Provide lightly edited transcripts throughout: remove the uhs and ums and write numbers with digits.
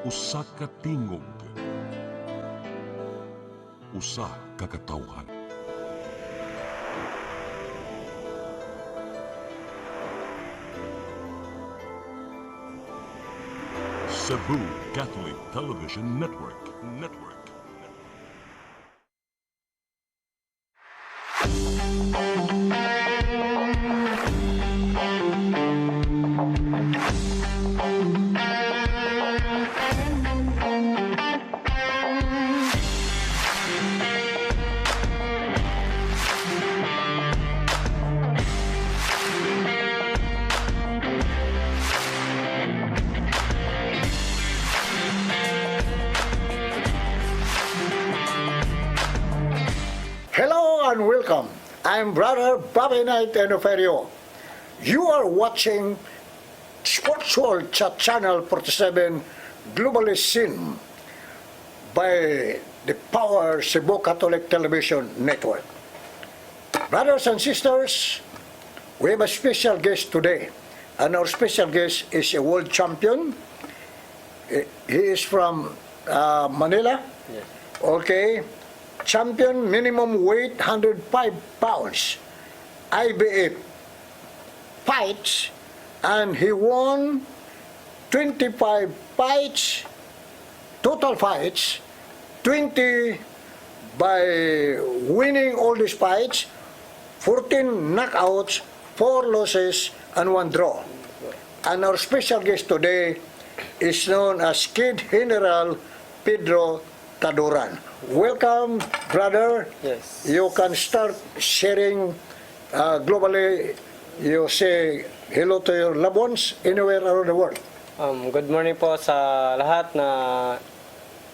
Usa ka tingog, usa ka katawhan. Cebu Catholic Television Network. Hello and welcome. I'm Brother Bobby Knight Enoferio. You are watching Sports World Chat Channel 47 globally seen by the Power Cebu Catholic Television Network. Brothers and sisters, we have a special guest today. And our special guest is a world champion. He is from Manila. Yes. Okay. Champion, minimum weight 105 pounds, IBF fights, and he won 25 fights, total fights, 20 by winning all these fights, 14 knockouts, 4 losses, and 1 draw. And our special guest today is known as Kid General Pedro Taduran. Welcome, brother. Yes. You can start sharing globally. You say hello to your loved ones anywhere around the world. Good morning po sa lahat na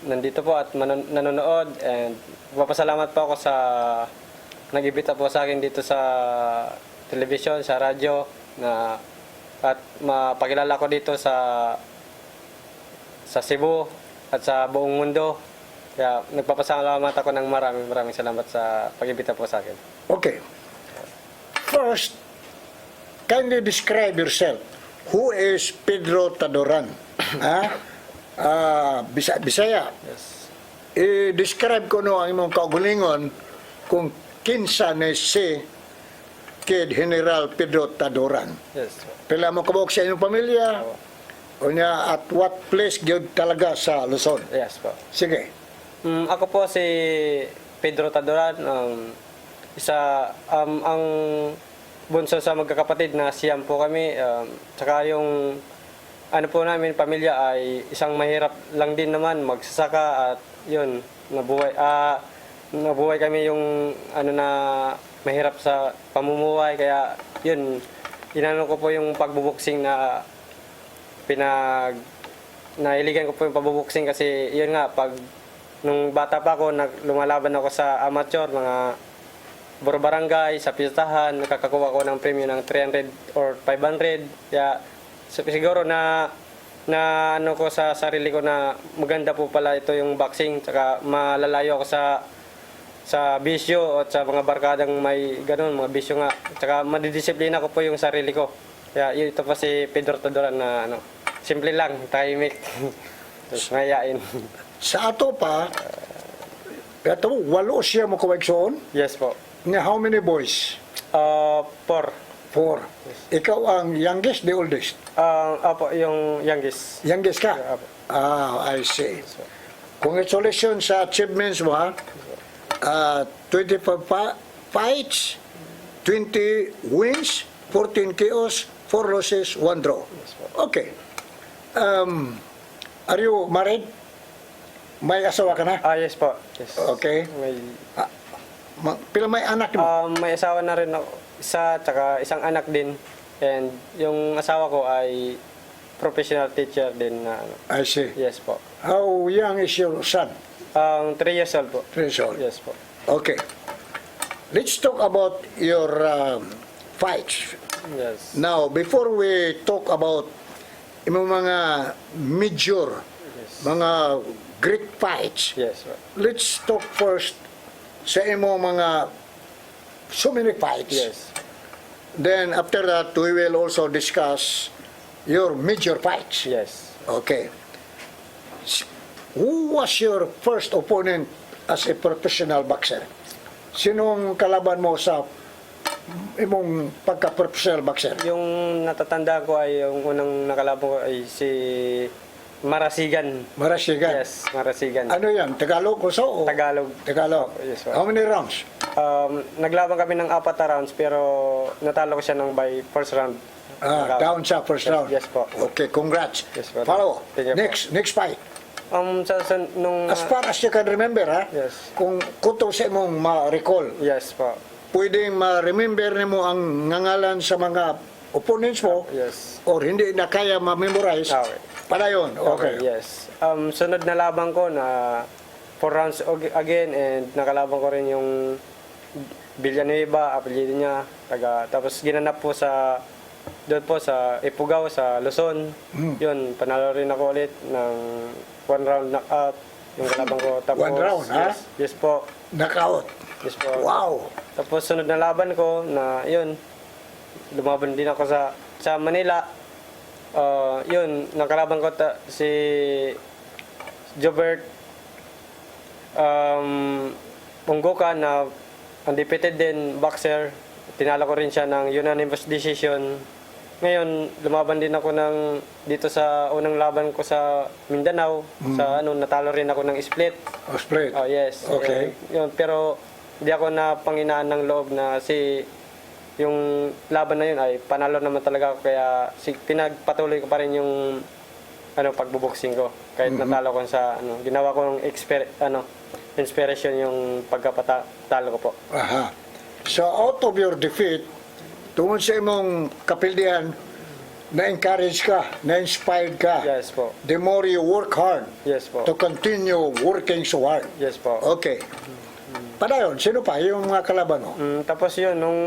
nandito po at nanonood, and papasalamat po ako sa nag-ibita po sa akin dito sa television, sa radyo, na at mapakilala ko dito sa Cebu at sa buong mundo. Kaya nagpapasalamat ako ng maraming salamat sa pag-ibita po sa akin. Okay. First, kindly describe yourself. Who is Pedro Taduran? Bisaya. Yes. I-describe ko no ang imong kaugalingon kung kinsa ni si Kid General Pedro Taduran. Yes. Pila mo kabog sa inyong pamilya? O niya, at what place gyud talaga sa Luzon? Yes po. Sige. Ako po si Pedro Taduran, ang bunso sa magkakapatid na siyam po kami. Tsaka yung ano po namin, pamilya ay isang mahirap lang din naman, magsasaka, at yun, nabuhay kami yung ano na mahirap sa pamumuhay. Kaya yun, inano ko po yung pagbubuksing na nailigan ko po yung pagbubuksing kasi yun nga, nung bata pa ako, lumalaban ako sa amateur, mga barangay, sa pistahan, nakakakuha ko ng premium ng 300 or 500. Kaya siguro na ano ko sa sarili ko na maganda po pala ito yung boxing, tsaka malalayo ako sa bisyo at sa mga barkadang may ganun, mga bisyo nga. Tsaka madidisiplina ko po yung sarili ko. Kaya ito pa si Pedro Taduran na ano, simple lang, tahimik. Mayayain. Sa ato pa, ito, 8 siya mo kawaigsoon? Yes po. How many boys? 4. 4. Ikaw ang youngest, the oldest? Apo, yung youngest. Youngest ka? Apo. I see. Congratulations sa achievements mo, ha? 25 fights, 20 wins, 14 KOs, 4 losses, 1 draw. Okay. Are you married? May asawa ka na? Yes po. Yes. Okay. Pila may anak mo? May asawa na rin ako. Isa, tsaka isang anak din. And yung asawa ko ay professional teacher din na ano. I see. Yes po. How young is your son? 3 years old po. 3 years old. Yes po. Okay. Let's talk about your fights. Yes. Now, before we talk about yung mga major, mga great fights, Yes po. let's talk first sa imo mga so many fights. Yes. Then after that, we will also discuss your major fights. Yes. Okay. Who was your first opponent as a professional boxer? Sinong kalaban mo sa imong pagka-professional boxer? Yung natatanda ko ay yung unang nakalaban ko ay si Marasigan. Marasigan. Yes, Marasigan. Ano yan? Tagalog o so? Tagalog. Tagalog. Yes, sir. How many rounds? Naglaban kami ng 4 na rounds pero natalo ko siya ng by first round. Down sa first round. Yes po. Okay, congrats. Yes po. Follow. Thank you po. Next fight. Nung As far as you can remember, ha? Yes. Kung kuto sa imong ma-recall, yes po. pwedeng ma-remember nimo ang nangalan sa mga opponents mo Yes. or hindi na kaya ma-memorize. Okay. Padayon. Okay. Yes. Sunod na laban ko na 4 rounds again and nakalaban ko rin yung Villanueva, apelyido niya. Tapos ginanap po sa doon po sa Ifugao sa Luzon. Yun, panalo rin ako ulit ng 1 round knockout yung kalaban ko. Tapos, 1 round, ha? Yes po. Knockout. Yes po. Wow. Tapos sunod na laban ko na yun, lumaban din ako sa Manila. Yun, nakalaban ko si Jobert Punggoka na undefeated din boxer. Tinalo ko rin siya ng unanimous decision. Ngayon, lumaban din ako dito sa unang laban ko sa Mindanao. Sa natalo rin ako ng split. Oh, split. Oh, yes. Okay. Yun, pero hindi ako na panginaan ng loob na yung laban na yun ay panalo naman talaga ako kaya pinagpatuloy ko pa rin yung pagbuboxing ko kahit natalo ko sa ginawa ko ng inspiration yung pagkapatalo ko po. Aha. So out of your defeat, tungkol sa imong kapildihan, na-encourage ka, na-inspired ka. Yes po. The more you work hard Yes po. to continue working so hard. Yes po. Okay. Padayon, sino pa yung mga kalaban mo? Tapos yun, nung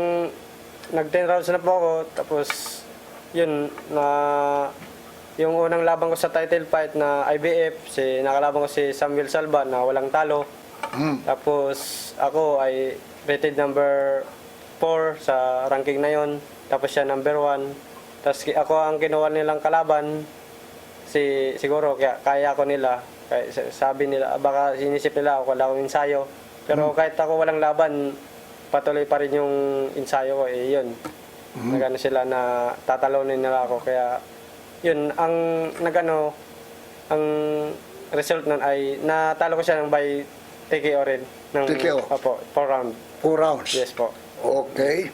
nag-10 rounds na po ako, tapos yun, yung unang laban ko sa title fight na IBF, nakalaban ko si Samuel Salva na walang talo. Tapos ako ay rated number 4 sa ranking na yon. Tapos siya number 1. Tapos ako ang kinuha nilang kalaban, siguro kaya ko nila. Sabi nila, baka sinisip nila ako wala akong ensayo. Pero kahit ako walang laban, patuloy pa rin yung ensayo ko. Yun. Nagano sila na tatalonin nila ako. Kaya yun, ang result nun ay natalo ko siya ng by TKO rin. TKO? Opo, 4 round. 4 rounds. Yes po. Okay.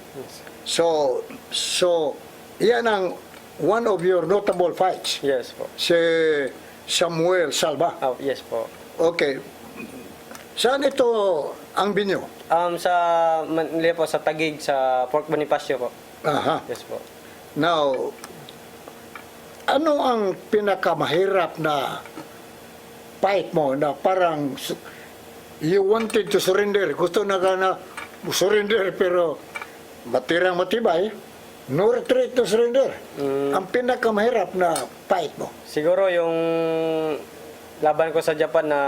So yan ang one of your notable fights. Yes po. Si Samuel Salva. Oh, yes po. Okay. Saan ito ang binyo? Sa Manila po, sa Taguig, sa Fort Bonifacio po. Aha. Yes po. Now, ano ang pinakamahirap na fight mo na parang you wanted to surrender? Gusto na ka na surrender pero matirang matibay. No retreat to surrender. Ang pinakamahirap na fight mo. Siguro yung laban ko sa Japan na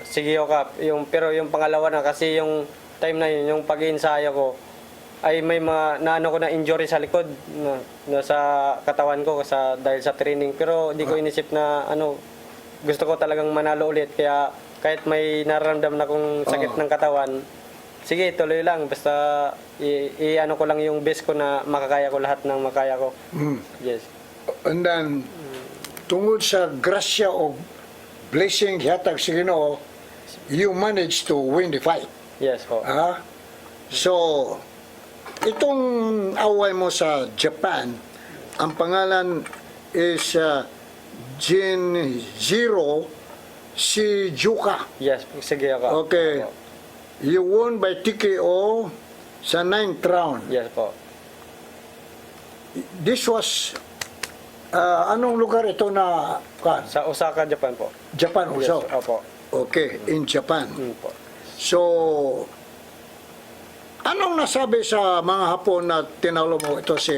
Sigio Cup, pero yung pangalawa na kasi yung time na yun, yung pag-iinsayo ko, ay may mga naano ko na injury sa likod na sa katawan ko dahil sa training. Pero di ko inisip na gusto ko talagang manalo ulit. Kaya kahit may nararamdam na kong sakit ng katawan, sige, tuloy lang. Basta i-ano ko lang yung best ko na makakaya ko lahat ng makaya ko. Yes. And then, tungod sa grasya o blessing hatag sa Ginoo, you managed to win the fight. Yes po. So, itong away mo sa Japan, ang pangalan is Jinjiro Shijuka. Yes, sige ako. Okay. You won by TKO sa 9th round. Yes po. This was, anong lugar ito na, Sa Osaka, Japan po. Japan Yes, also? opo. Okay, in Japan. Po. So, anong nasabi sa mga Hapon na tinalo mo ito si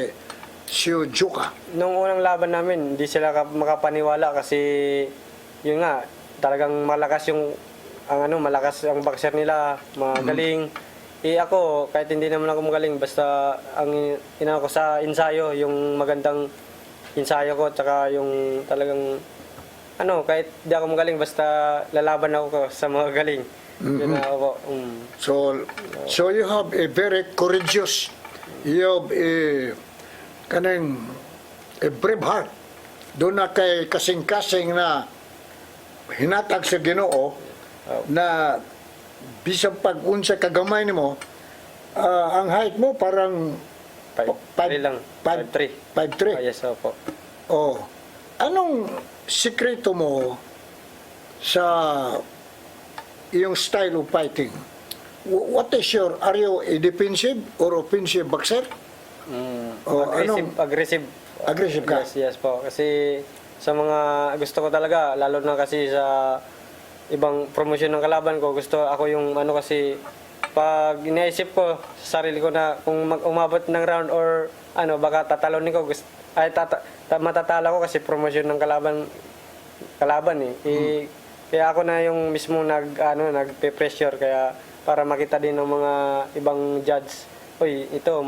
Shijuka? Nung unang laban namin, hindi sila makapaniwala kasi yun nga, talagang malakas malakas ang boxer nila, magaling. Ako, kahit hindi naman ako magaling, basta ang inano ko sa ensayo, yung magandang ensayo ko, tsaka yung talagang kahit di ako magaling, basta lalaban ako sa mga galing. Yun na ako. So you have a very courageous, you have a brave heart. Doon na kay kasing-kasing na hinatag sa Ginoo na bisang pag-unsa kagamay nimo, ang height mo parang 5'3" lang. 5'3". Yes, opo. Oh. Anong sikreto mo sa iyong style of fighting? What is are you a defensive or offensive boxer? Aggressive. Aggressive ka? Yes po. Kasi sa mga gusto ko talaga, lalo na kasi sa ibang promosyon ng kalaban ko, gusto ako yung kasi pag iniisip ko sa sarili ko na kung umabot ng round or baka tatalonin ko, matatalo ko kasi promosyon ng kalaban eh. Kaya ako na yung mismo nagpe-pressure kaya para makita din ng mga ibang judge, ito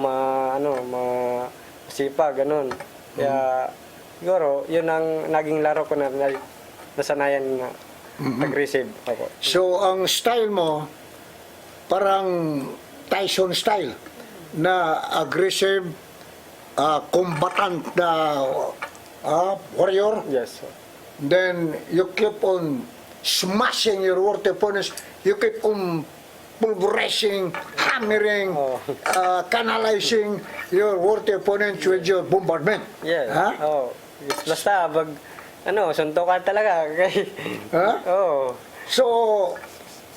masipag ganun. Kaya siguro yun ang naging laro ko na nasanayan na aggressive ako. So ang style mo parang Tyson style na aggressive, combatant na warrior. Yes. Then you keep on smashing your worthy opponents. You keep on pulverizing, hammering, canalizing your worthy opponents with your bombardment. Yes. Ha? Basta suntukan talaga. Ha? Oh.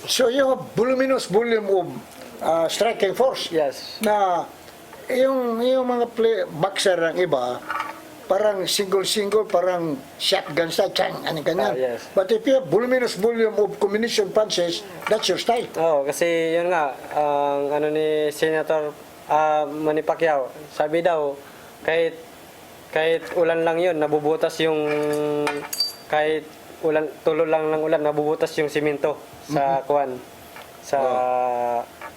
So you have voluminous volume of striking force. Yes. Na yung mga boxer ng iba, parang single, parang shotgun style, ganyan. Yes. But if you have voluminous volume of combination punches, that's your style. Kasi yun nga, ang ni Senator Manny Pacquiao, sabi daw, kahit ulan lang yun, nabubutas yung, kahit tulo lang ng ulan, nabubutas yung simento sa sa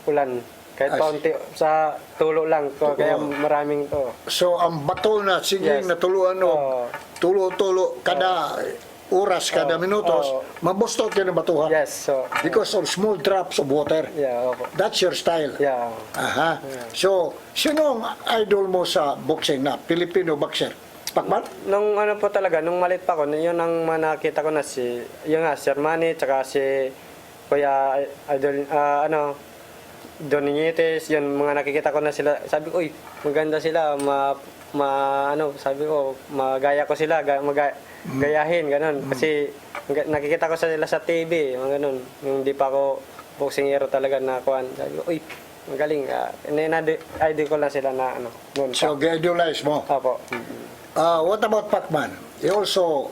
ulan. Kahit paunti sa tulo lang, kaya maraming to. So ang bato na siging Yes. natuluan o tulo-tulo kada oras, kada minutos, mabustot yun ang batuhan. Yes, Because of small drops of water. yeah, opo. That's your style. Yeah. Aha. So, sino ang idol mo sa boxing na Filipino boxer? Pacman? Nung po talaga, nung malit pa ko, yun ang nakita ko na yun nga, si Armani, tsaka si Kuya Idol, Doniñites, yun, mga nakikita ko na sila. Sabi ko, maganda sila, sabi ko, magaya ko sila, gayahin, ganun. Kasi nakikita ko sila sa TV, mga ganun. Yung di pa ako boxingero talaga na kuhan. Sabi ko, magaling. Idol ko lang sila na noon pa. So, idolize mo. Opo. What about Pacman? He also,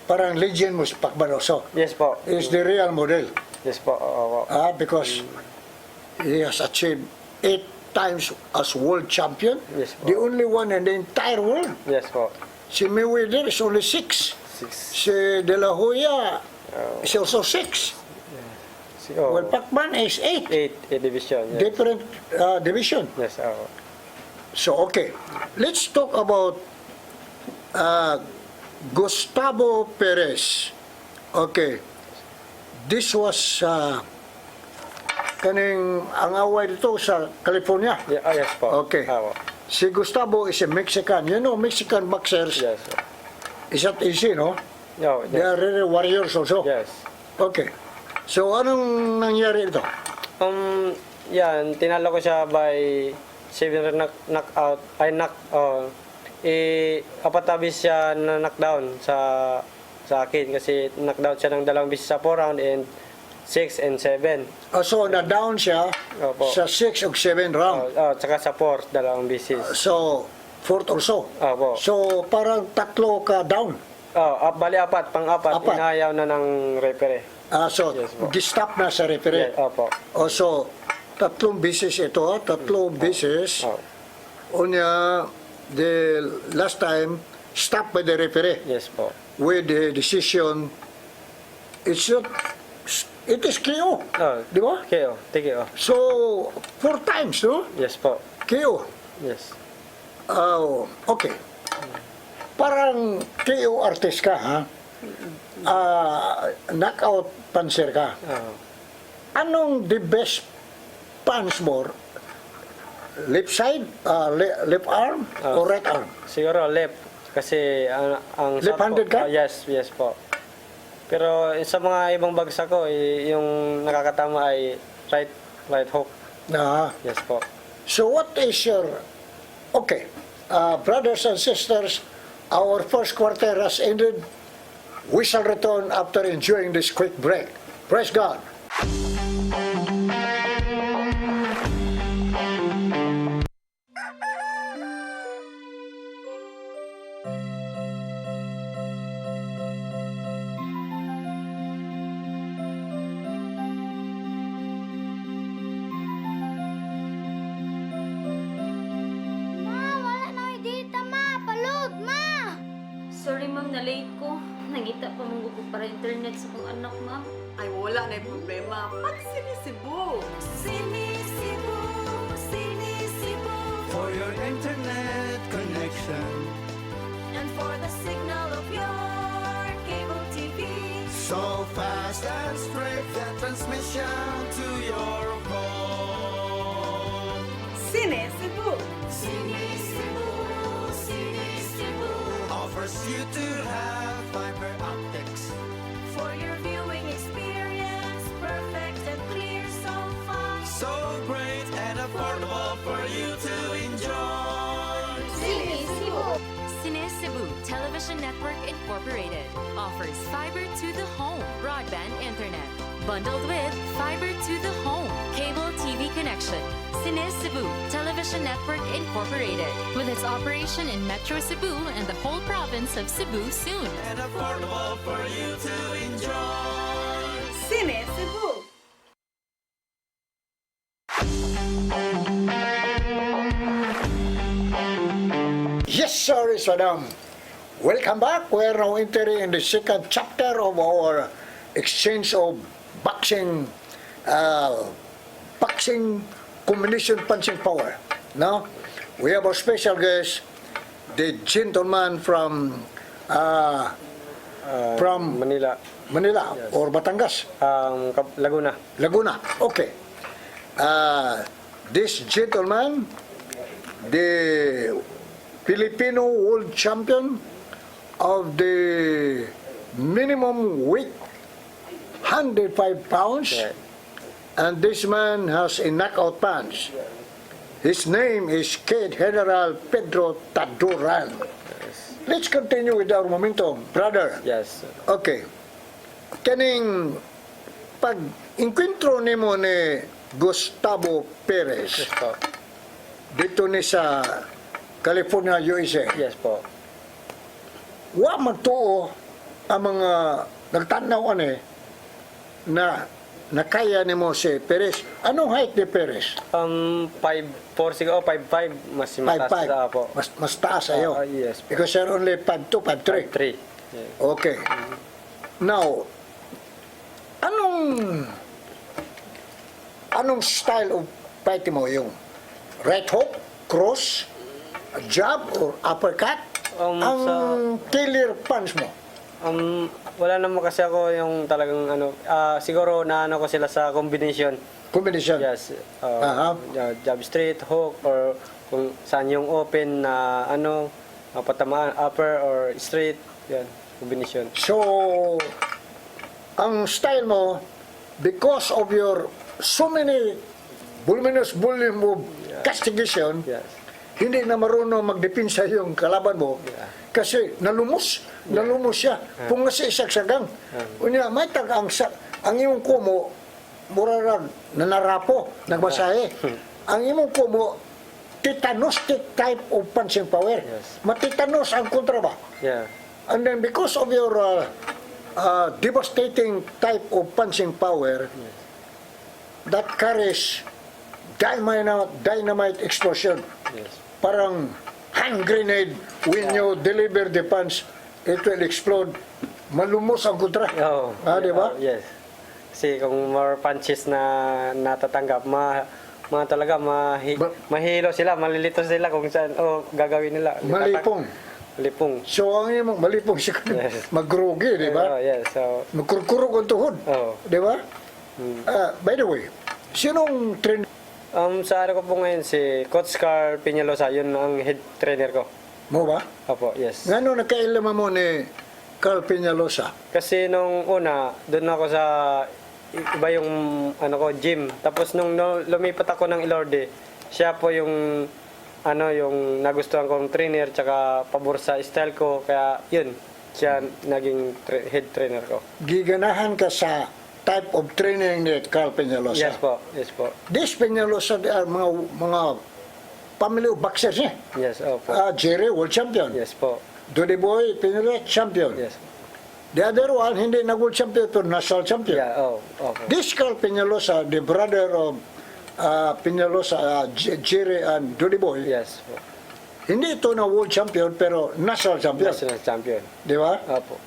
parang legend mo si Pacman also. Yes po. Is the real model. Yes po. Opo. Because he has achieved 8 times as world champion. Yes po. The only one in the entire world. Yes po. Si Mayweather is only 6. Si De La Hoya is also 6. Well, Pacman is 8. 8 division. Yes. Different division. Yes. So, okay. Let's talk about Gustavo Perez. Okay. This was ang away dito sa California. Yes po. Okay. Opo. Si Gustavo is a Mexican. You know, Mexican boxers, Yes. is not easy, no? No, They are really warriors also. yes. Okay. So, anong nangyari ito? Yan, tinalo ko siya by 7 knockout. Apat siya na knockdown sa akin kasi knockdown siya ng 2 beses sa 4 round and 6 and 7. So, na-down siya Opo. sa 6 o 7 round. Tsaka sa 4, 2 beses. So, 4th also. Opo. So, parang 3 ka down. Bali pang-apat, Apat. inayaw na ng referee. So, Yes po. gistop na sa referee. Yes, opo. So, 3 beses ito, 3 beses. Unya, the last time, stopped by the referee Yes po. with the decision. It is KO. Di ba? KO. TKO. So, 4 times, no? Yes po. KO. Yes. Okay. Parang KO artist ka, ha? knockout puncher ka. Anong the best punch mo? Left side, left arm, or right arm? Siguro left. Kasi ang shot Left-handed po, ka? yes po. Pero sa mga ibang bagsak ko, yung nakakatama ay right hook. Yes po. So what is your... Okay, brothers and sisters, our first quarter has ended. We shall return after enjoying this quick break. Praise God. Ma, wala na may data, ma. Palod, ma. Sorry ma'am, na late ko. Nangita pa mong gusto para internet sa kong anak ma'am. Ay, wala na yung problema. Pag-sinisibo. Sinisibo, sinisibo, For your internet connection, and for the signal of your cable TV. so fast and straight, the transmission to your phone. Sinisibo. Sinisibo, sinisibo, Offers you to have fiber optics. for your viewing experience, perfect and clear so fast. So great and affordable for you to enjoy. Sinisibo. Cine Cebu Television Network Incorporated offers fiber to the home broadband internet bundled with fiber to the home cable TV connection. Cine Cebu Television Network Incorporated with its operation in Metro Cebu and the whole province of Cebu soon. And affordable for you to enjoy. Sinisibo. Yes, sir, yes, madam. Welcome back. We are now entering in the second chapter of our exchange of boxing, boxing combination punching power. Now, we have our special guest, the gentleman from Manila, Manila or Batangas. Laguna. Laguna. Okay. This gentleman, the Filipino world champion of the minimum weight, 105 pounds, Yeah. and this man has a knockout punch. His name is Kid General Pedro Taduran. Let's continue with our momentum, brother. Yes. Okay. Kaning pag-inkwentro nimo ni Gustavo Perez Yes po. dito ni sa California, USA. Yes po. Wa magtuo ang mga nagtanaw ani na nakaya nimo si Perez. Anong height ni Perez? 5'4" siguro, 5'5", mas mataas 5'5". na po. Mas taas ayo. Yes po. Because you're only 5'2", 5'3". 3. Yeah. Okay. Now, anong style of fight mo? Yung right hook, cross, jab, or uppercut? Ang killer punch mo? Wala naman kasi ako yung talagang siguro naano ko sila sa combination. Combination? Yes. Aha. Jab straight, hook, or kung saan yung open na patamaan, upper or straight. Yan, combination. So, ang style mo, because of your so many voluminous volume of castigation, Yes. hindi na marunong magdepensa yung kalaban mo kasi nalumos siya pungasi isagsagang unya may tag ang imong kumo murarag nanarapo nagbasahe ang imong kumo titanostic type of punching power. Yes. Matitanos ang kontra ba, Yeah. and then because of your devastating type of punching power that carries dynamite explosion. Yes. Parang hand grenade when you deliver the punch, it will explode. Malumos ang kontra. Oh, Di ba? Yes. Kasi kung more punches na natatanggap, mga talaga mahilo sila, malilito sila kung saan gagawin nila. Malipong. Lipong. So ang imong malipong siya Yes. magrugi, di ba? Yes, so, Magkurkurog ang tuhod. Oo. Di ba? By the way, sinong trainer sa ano ko po ngayon, si Coach Carl Peñalosa, yun ang head trainer ko. mo ba? Opo, yes. Ngano nakailama mo ni Carl Peñalosa? Kasi nung una, doon ako sa iba yung ano ko, gym. Tapos nung lumipat ako ng Ilorde, siya po yung ano yung nagustuhan kong trainer tsaka pabor sa style ko. Kaya yun, siya naging head trainer ko. Giganahan ka sa type of training ni Carl Peñalosa. Yes po, yes po. This Peñalosa, they are mga family of boxers niya. Yes, opo. Jerry, world champion. Yes po. Dodi Boy, Peñalosa, champion. Yes. The other one, hindi nag-world champion, pero national champion. Yeah, opo. This Carl Peñalosa, the brother of Peñalosa, Jerry and Dodi Boy, Yes po. hindi ito na world champion, pero national champion. National champion. Di ba? Opo.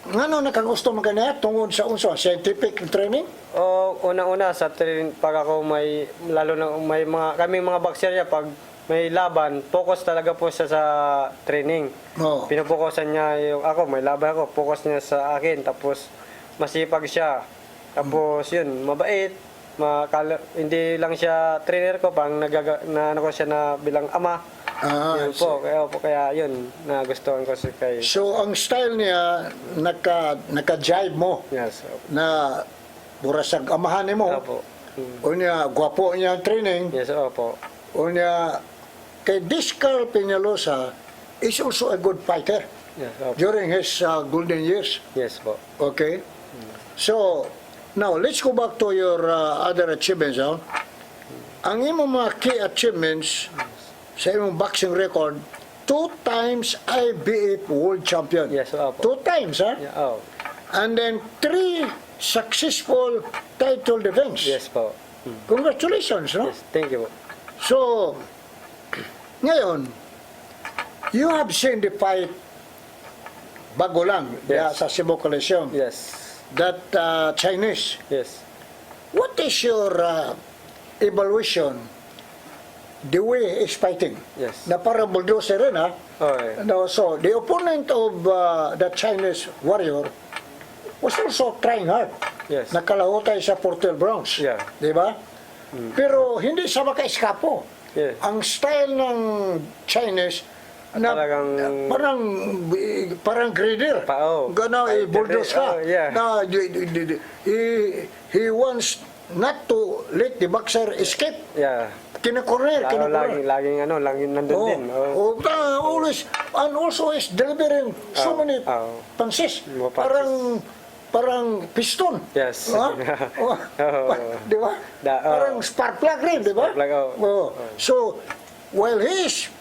Ngano nakagusto mo kanya tungod sa unsa scientific training? O una-una sa train pag ako may lalo na may mga kaming mga boxer niya pag may laban, focus talaga po siya sa training. Oo. Pinupokusan niya yung ako, may laban ako, focus niya sa akin tapos masipag siya. Tapos yun, mabait, hindi lang siya trainer ko, pang na ano ko siya na bilang ama. Yun po, kaya yun, nagustuhan ko si kay. So ang style niya naka-jive mo Yes. na burasag amahan mo. Opo. O niya gwapo niya ang training. Yes, opo. O niya kay this Carl Peñalosa is also a good fighter Yes, opo. during his golden years. Yes po. Okay? So, now, let's go back to your other achievements. Ang imong mga key achievements sa imong boxing record, 2 times IBF World Champion. Yes, opo. 2 times, ha? Yeah, oh. And then 3 successful title defense. Yes po. Congratulations, no? Yes, thank you po. So, ngayon, you have seen the fight bago lang Yes. sa Cebu Coliseum. Yes. That Chinese. Yes. What is your evaluation the way he is fighting? Yes. Na parang bulldozer rin, ha? Okay. No, so, the opponent of the Chinese warrior was also trying hard. Yes. Nakalahutay sa for 12 rounds. Yeah. Di ba? Pero hindi siya maka-eskapo. Yes. Ang style ng Chinese na parang grader. Gana bulldoze ka. Oh, yeah. Na he wants not to let the boxer escape. Yeah. Kinakorner, Laging nandun din. Oh. Always, and also is delivering so many punches. Parang piston. Yes. Di ba? Parang spark plug rin, di ba? Spark plug, So, while he is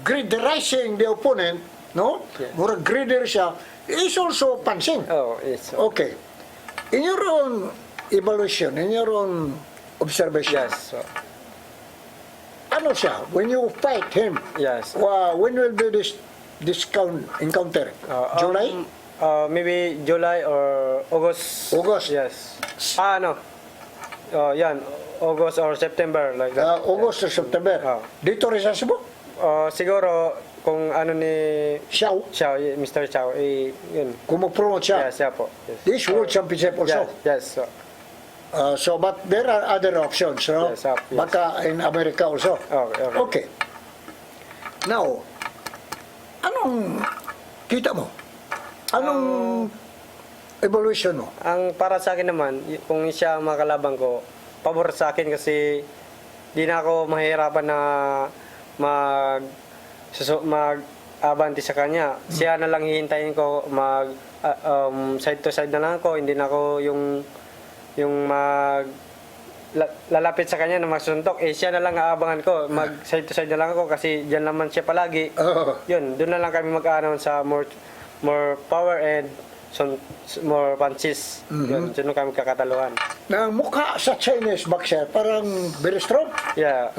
graderizing the opponent, no? Yeah. Murag grader siya, he is also punching. Oh, it's Okay. In your own evaluation, in your own observation, Yes. ano siya, when you fight him, Yes. when will be this encounter? July? Maybe July or August. August. Yes. Ano? Yan. August or September, like that. August or September. Dito rin sa Cebu? Siguro, kung ano ni Xiao? Xiao, Mr. Xiao, yun. Kung mag-promote siya? Yes, siya po. Yes. This World Championship also? Yes. So, but there are other options, no? Yes, yes. Baka in America also. Okay. Now, anong kita mo? Anong evaluation mo? Ang para sa akin naman, kung siya ang makalaban ko, pabor sa akin kasi di na ako mahirapan na mag-abanti sa kanya. Siya na lang hihintayin ko, side to side na lang ako, hindi na ako yung lalapit sa kanya na magsuntok. Siya na lang aabangan ko, mag side to side na lang ako kasi diyan naman siya palagi. Yun, doon na lang kami mag-aano sa more power and more punches. Yun, doon kami kakataluhan. Na mukha sa Chinese boxer, parang very strong. Yeah.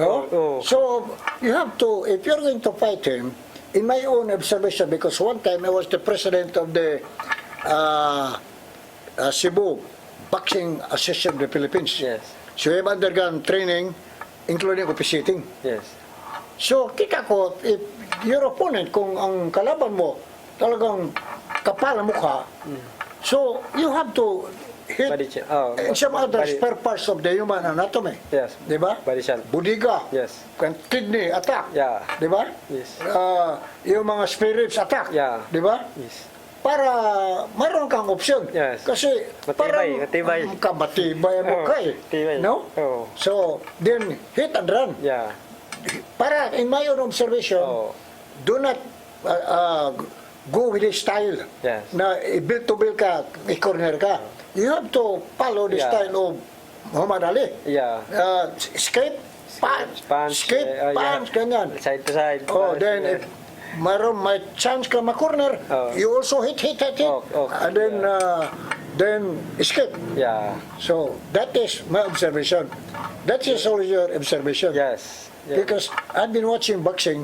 So, you have to, if you're going to fight him, in my own observation, because one time I was the president of the Cebu Boxing Association of the Philippines. Yes. So, we have undergone training, including officiating. Yes. So, kita ko, if your opponent, kung ang kalaban mo talagang kapal ang mukha, so you have to hit Body check. Oh, in some other body- spare parts of the human anatomy. Yes. Di ba? Body shot. Budiga. Yes. Kidney attack. Yeah. Di ba? Yes. Yung mga spirits attack. Yeah. Di ba? Yes. Para mayroon kang option. Yes. Kasi Matibay, matibay. Matibay ang mukha eh. matibay. No? Oh. So, then hit and run. Yeah. Para, in my own observation, Oh. do not go with the style Yes. na build to build ka, i-corner ka. You have to follow the Yeah. style of Muhammad Ali. Yeah. Escape, punch, Punch, escape, yeah. punch, ganyan. Side to side. Oh, punch, then yeah. if mayroon may chance ka ma-corner, Oh. you also hit. Oh, okay, And then escape. Yeah. So, that is my observation. That is all your observation. Yes. Yeah. Because I've been watching boxing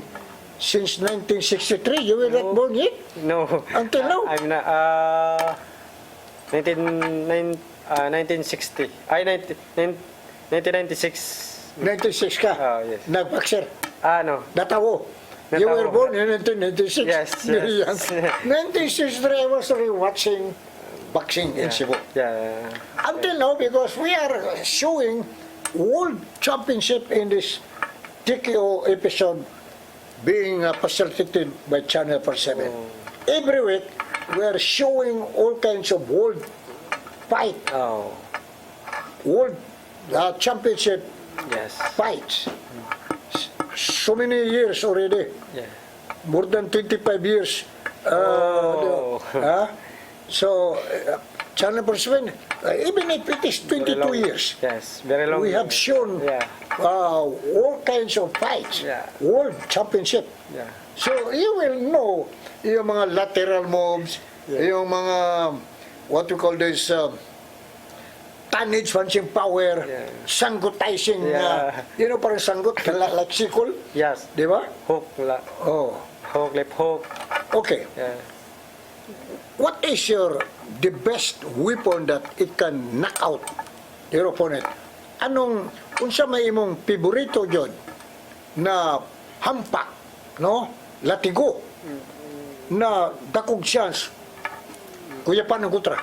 since 1963. You were not born yet? No. Until now? I'm not, 1960. 1996. 96 ka? Oh, yes. Nag-boxer? No. Natawo? You were Natawo. born in 1996? Yes, Very yes. young. 1963, I was already watching boxing in Cebu. Yeah. Until now, because we are showing World Championship in this TKO episode being facilitated by Channel 47. Every week, we are showing all kinds of world fight, Oh. world championship Yes. fights. So many years already, Yeah. more than 25 years. Oh. So, Channel 47, even if it is 22 years, Yes. Very long. we have shown Yeah. all kinds of fights, Yeah. world championship. Yeah. So you will know yung mga lateral moves, yung mga what we call this tonnage punching power, Yeah. sanggutizing, Yeah. parang sanggut, like sikul, Yes. di ba? Hook. Oh, Hook. Left hook. okay. Yeah. What is the best weapon that it can knock out your opponent? Unsa may imong piborito jud na hampak, no? Latigo na dakog chance. Kuya pa ng kutra.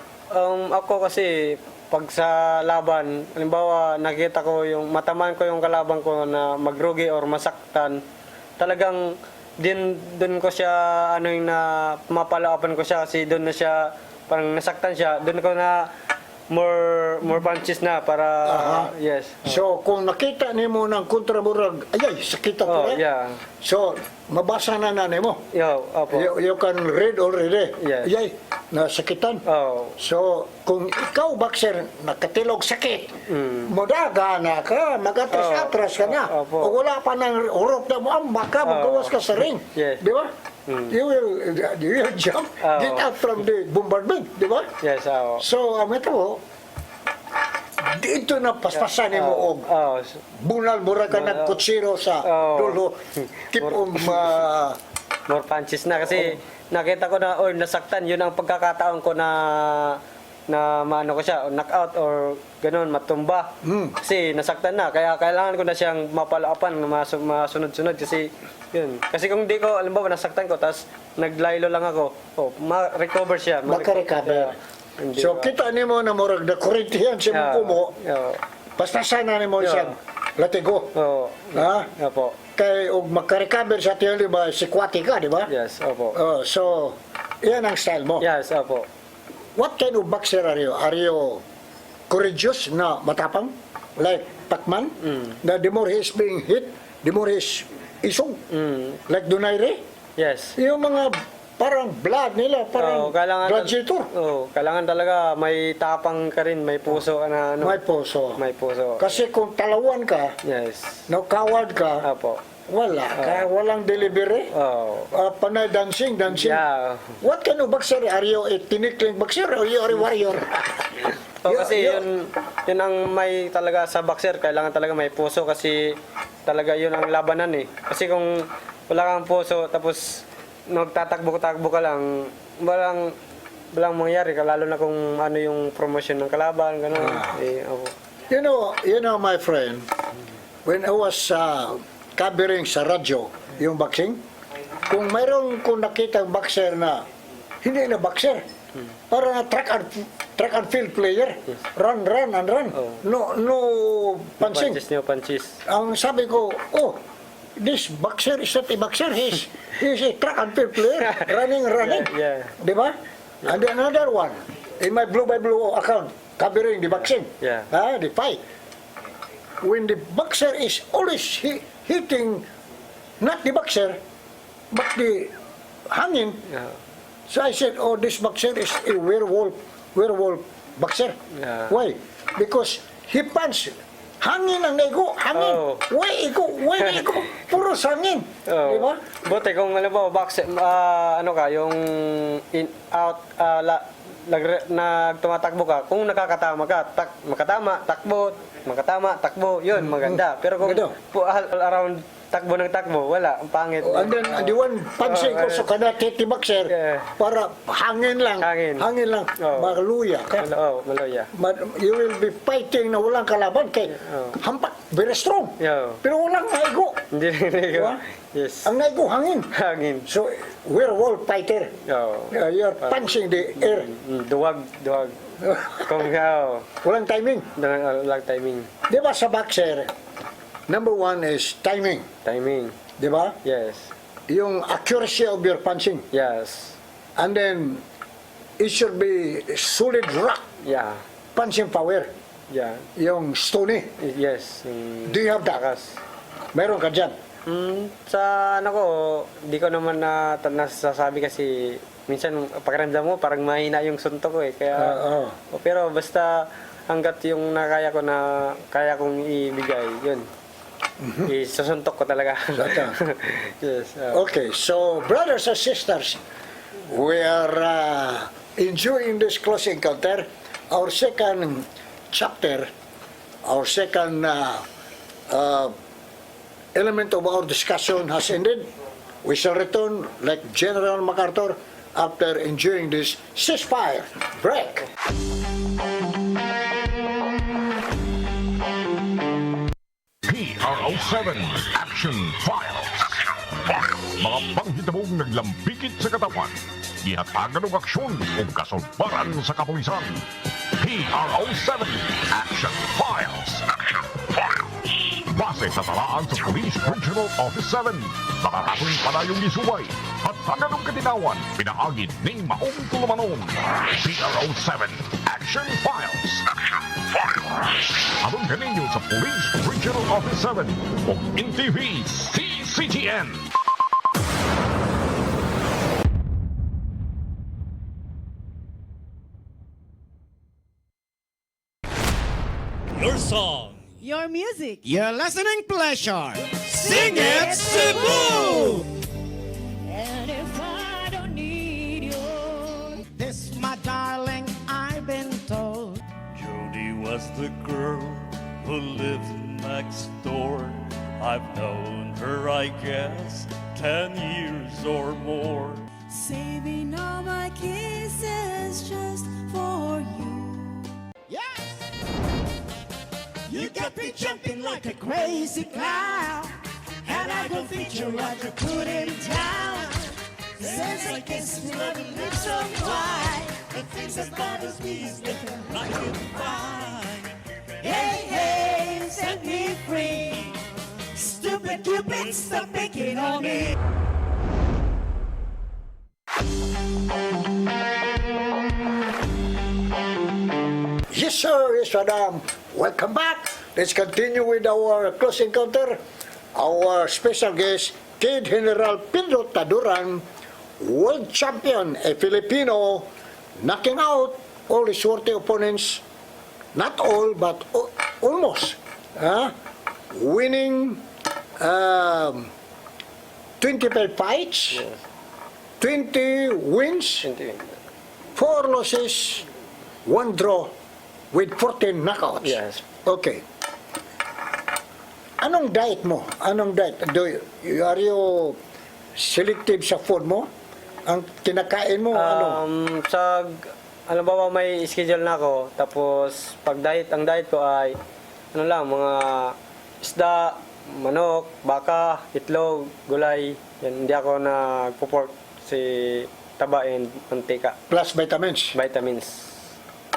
Ako kasi pag sa laban, halimbawa nakita ko yung mataman ko yung kalaban ko na magrugi or masaktan, talagang doon ko siya yung na mapalaapan ko siya kasi doon na siya parang nasaktan siya, doon ko na more punches na para yes. So kung nakita nimo ng kontrabурag, ayay sakit Oh, ako. yeah. So mabasa na nimo. Yo, opo. You can read already. Yes. Ayay, nasakitan. Oh. So, kung ikaw, boxer, nakatilog sakit, mudaga na ka, mag-atras-atras ka na. Opo. O wala pa ng urot na mo, baka magawas ka sa ring. Yes. Di ba? You will jump, get out from the bombardment. Di ba? Yes, oh. So, ito, dito na paspasan mo og Oh. bunal mura ka nagkutsiro sa Oh. dulo. Keep More punches na kasi nakita ko na nasaktan, yun ang pagkakataon ko na maano ko siya, knockout or ganun, matumba. Kasi nasaktan na, kaya kailangan ko na siyang mapalaapan, masunod-sunod kasi yun. Kasi kung di ko, alam ba, nasaktan ko, tapos naglaylo lang ako, ma-recover siya. makarecover. Hindi So, ba? kita nimo na murag na kurintihan siya Yeah. kumo. Yeah. Paspasan na nimo Yeah. siya latigo. Oo. Ha? Opo. Kay og makarecover sa tiyan, di ba, si kwati ka, di ba? Yes, opo. So, yan ang style mo. Yes, opo. What kind of boxer are you? Are you courageous na matapang? Like Pacman? Na the more he's being hit, the more he's isong? Like Donaire? Yes. Yung mga parang blood nila, parang gladiator. Kailangan talaga may tapang ka rin, may puso ka na ano. May puso. May puso. Kasi kung talawan ka, Yes. no, coward ka, Opo. wala ka, walang delivery. Oh. Panay dancing. Yeah. What kind of boxer? Are you a tinikling boxer or you are a warrior? Kasi yun ang may talaga sa boxer, kailangan talaga may puso kasi talaga yun ang labanan eh. Kasi kung wala kang puso tapos nagtatakbo-takbo ka lang, walang mangyari, lalo na kung ano yung promotion ng kalaban, gano'n. Opo. You know, my friend, when I was covering sa radyo yung boxing, Kung mayroon kung nakita boxer na hindi na boxer, para na track and field player, run and run. Oh. No punching. Punches niyo, punches. Ang sabi ko, oh, this boxer is not a boxer, he's a track and field player, running. Yeah. Di ba? And then another one, in my Blue by Blue account, covering the boxing, Yeah. the fight. When the boxer is always hitting, not the boxer, but the hanging, Yeah. so I said, oh, this boxer is a werewolf boxer. Yeah. Why? Because he punch. Hangin ang naigo, hangin. Oh. Why igo? Puro hangin. Oh. Di ba? Buti kung alam mo, ano ka, yung in, out, tumatakbo ka, kung nakakatama ka, makatama, takbo, yun, maganda. Pero kung Ganda. around takbo ng takbo, wala, ang pangit. And then, the one punching Oh, also kana titi boxer, Yeah. para hangin lang. Hangin. lang. Oh. Maluya ka. Maloya. But you will be fighting na walang kalaban kay Oh. hampak, very strong. Yeah. Pero walang naigo. Hindi ko. Diba? Yes. Ang naigo, hangin. Hangin. So, werewolf fighter. Oh. You're punching the air. Duwag. Kung Walang timing. lang timing. Di ba sa boxer, number one is timing. Timing. Di ba? Yes. Yung accuracy of your punching. Yes. And then, it should be solid rock Yeah. punching power. Yeah. Yung stony. Yes. Do you have that? Takas. Meron ka dyan. Sa ano ko, di ko naman nasasabi kasi minsan pakiramdam mo parang mahina yung suntok ko eh. Kaya, pero basta hanggat yung nakaya ko na kaya kong ibigay, yun. Isusuntok ko talaga. Yes. Okay, so brothers and sisters, we are enjoying this close encounter. Our second chapter, our second element of our discussion has ended. We shall return like General MacArthur after enjoying this ceasefire break. PRO7 Action Files. Mga panghitabong naglambikit sa katawan. Gihatagan ng aksyon o kasulbaran sa kapulisan. PRO7 Action Files. Base sa talaan sa Police Regional Office 7. Nakakasong palayong isuway at taganong katinawan pinaagid ng maong tulumanon. PRO7 Action Files. Abang kaninyo sa Police Regional Office 7 o NTV CCTN. Your song. Your music. Your listening pleasure. Sing it, Cebu! And if I don't need you, This, my darling, I've been told. Jody was the girl who lived next door. I've known her, I guess, 10 years or more. saving all my kisses just for you. Yes! You got me jumping like a crazy clown. And I don't think you're right to put it down. Since I kiss me like a lips of wine, the things that bothers me is nothing I can find. Hey, hey, set me free. Stupid Cupid, stop picking on me. Yes, sir. Yes, madam. Welcome back. Let's continue with our close encounter. Our special guest, Kid General Pedro Taduran, world champion, a Filipino, knocking out all his worthy opponents. Not all, but almost. Winning 25 fights, 20 wins, 4 losses, 1 draw, with 14 knockouts. Yes. Okay. Anong diet mo? Anong diet? Are you selective sa food mo? Ang kinakain mo, ano? Alam ba may schedule na ako, tapos pag ang diet ko ay, ano lang, mga isda, manok, baka, itlog, gulay, Yan, hindi ako nagpo-pork si taba and mantika. Plus vitamins. Vitamins.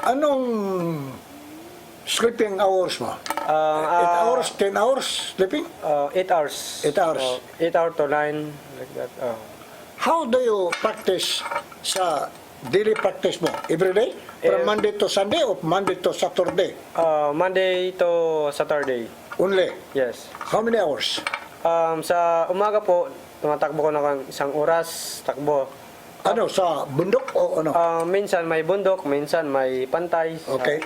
Anong sleeping hours mo? 8 hours, 10 hours sleeping? 8 hours. 8 hours. 8 hours to 9, like that. How do you practice sa daily practice mo? Every day? From Monday to Sunday or Monday to Saturday? Monday to Saturday. Only? Yes. How many hours? Sa umaga po, tumatakbo ko ng 1 oras, takbo. Ano, sa bundok o ano? Minsan may bundok, minsan may pantay. Okay.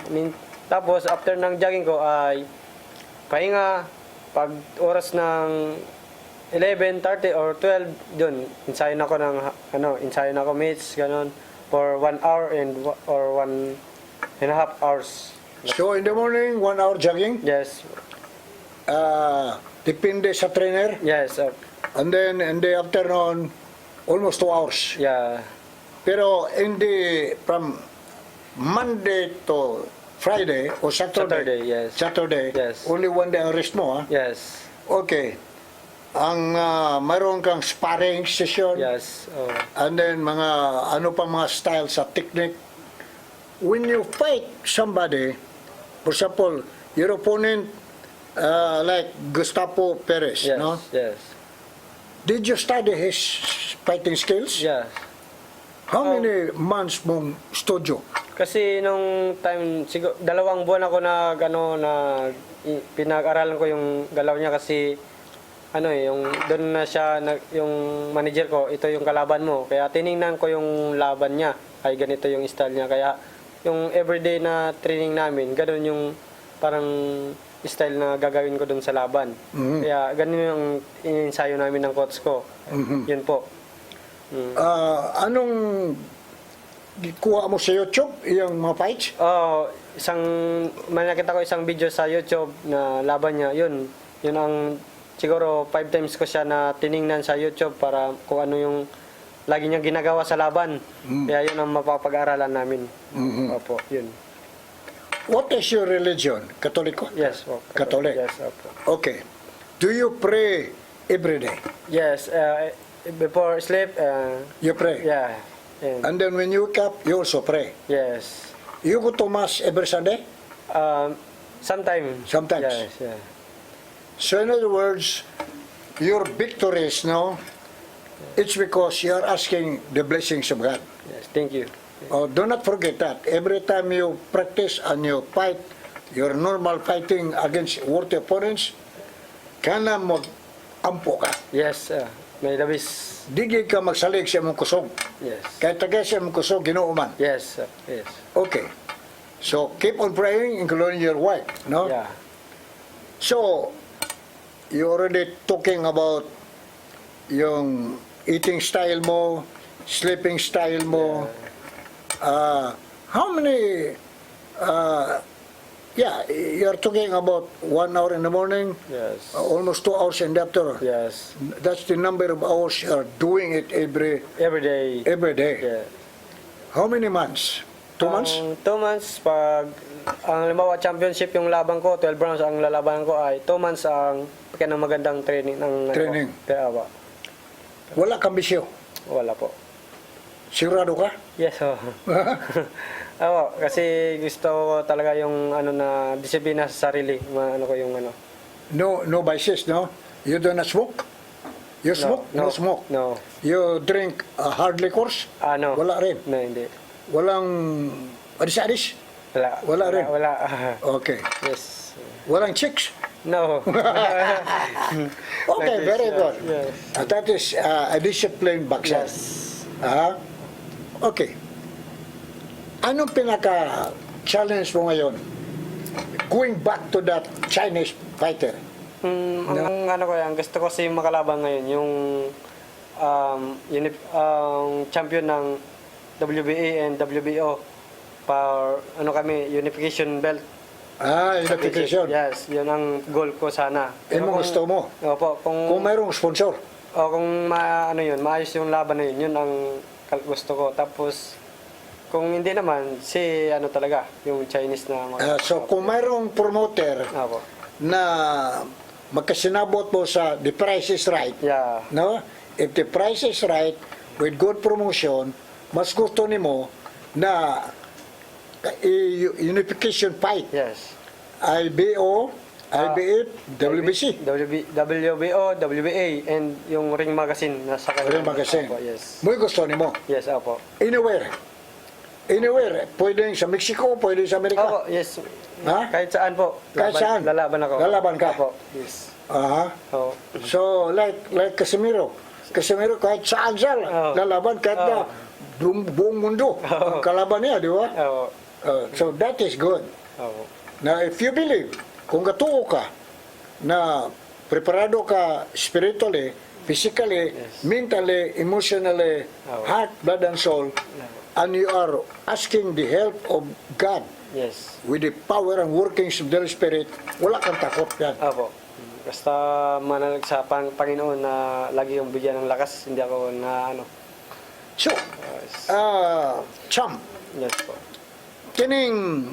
Tapos after ng jogging ko ay pahinga. Pag oras ng 11:30 or 12, dun, ensayo na ako mates, ganun, for 1 hour or 1.5 hours. So in the morning, 1 hour jogging? Yes. Depende sa trainer? Yes. And then in the afternoon, almost 2 hours. Yeah. Pero from Monday to Friday or Saturday? Yes. Saturday? Yes. Only 1 day ang rest mo, ha? Yes. Okay. Ang mayroon kang sparring session? Yes. And then mga ano pang mga style sa technique. When you fight somebody, for example, your opponent like Gustavo Perez, Yes. no? Yes. Did you study his fighting skills? Yes. How many months mong studio? Kasi nung time, siguro 2 buwan ako pinag-aralan ko yung galaw niya kasi yung doon na siya yung manager ko, ito yung kalaban mo. Kaya tiningnan ko yung laban niya. Ay ganito yung style niya. Kaya yung everyday na training namin, ganoon yung parang style na gagawin ko doon sa laban. Kaya ganun yung in-ensayo namin ng coach ko. Yun po. Anong kuha mo sa YouTube, yung mga fights? May nakita ko isang video sa YouTube na laban niya. Yun ang siguro 5 times ko siya na tiningnan sa YouTube para kung ano yung lagi niyang ginagawa sa laban. Kaya yun ang mapapag-aralan namin. Opo, yun. What is your religion? Katoliko? Yes, po. Catholic? Yes, opo. Okay. Do you pray every day? Yes, before sleep, You pray? yeah. And then when you wake up, you also pray? Yes. You go to Mass every Sunday? Sometimes. Sometimes. Yes, yeah. So in other words, your victories, no? It's because you are asking the blessings of God. Yes, thank you. Oh, do not forget that. Every time you practice and you fight, your normal fighting against worthy opponents, kana mag-ampo ka. Yes, may labis. Digi ka magsalig sa imong kusog. Yes. Kahit tagay sa imong kusog, ginuuman. Yes, yes. Okay. So, keep on praying, including your wife, no? Yeah. So, you already talking about yung eating style mo, sleeping style mo. How many, you're talking about 1 hour in the morning, Yes. Almost 2 hours in the afternoon. Yes. That's the number of hours you're doing it Every day. every day. Yeah. How many months? 2 months? 2 months pag ang halimbawa championship yung laban ko, 12 rounds ang lalaban ko ay 2 months ang ng magandang training ng Training. Kaya ba? Wala kang bisyo. Wala po. Sigurado ka? Yes, Oo, kasi gusto ko talaga yung na disiplina sa sarili. Ko yung No vices, no? You do not smoke? You smoke? No, smoke. No. You drink hard liquors? No. Wala rin. No, hindi. Walang adis-adis? Wala. Wala rin? Wala. Okay. Yes. Walang chicks? No. Okay, very good. Yes. That is a disciplined boxer. Yes. Okay. Anong pinaka-challenge mo ngayon? Going back to that Chinese fighter. Ang gusto ko kasi makalaban ngayon, yung champion ng WBA and WBO para unification belt. Unification. Yes, yun ang goal ko sana. Yun ang gusto mo? Opo, Kung mayroong sponsor. kung maayos yung laban na yun ang gusto ko. Tapos kung hindi naman, talaga, yung Chinese na So kung mayroong promoter Opo. na magkasinabot mo sa the price is right, Yeah. no? if the price is right, with good promotion, mas gusto nimo na unification fight. Yes. IBO, IBF, WBC. WBO, WBA, and yung Ring Magazine nasa kanila. Ring Magazine. Opo, yes. Muy gusto nimo. Yes, opo. Anywhere. Anywhere. Pwede sa Mexico, pwede sa Amerika. Opo, yes. Ha? Kahit saan po. Kahit saan? Lalaban ako. Lalaban ka? Opo, yes. Aha. Oo. So, like Casimiro. Casimiro, kahit saan siya, Oo. lalaban, kahit na buong mundo. Ang kalaban niya, di ba? Oo. So, that is good. Oo. Now, if you believe, kung katuo ka, na preparado ka spiritually, physically, mentally, emotionally, Oo. heart, blood, and soul, and you are asking the help of God Yes. with the power and workings of the Holy Spirit, wala kang takot yan. Opo. Basta manalig sa Panginoon na lagi yung bigyan ng lakas, hindi ako na ano. So, Cham, Yes po. kining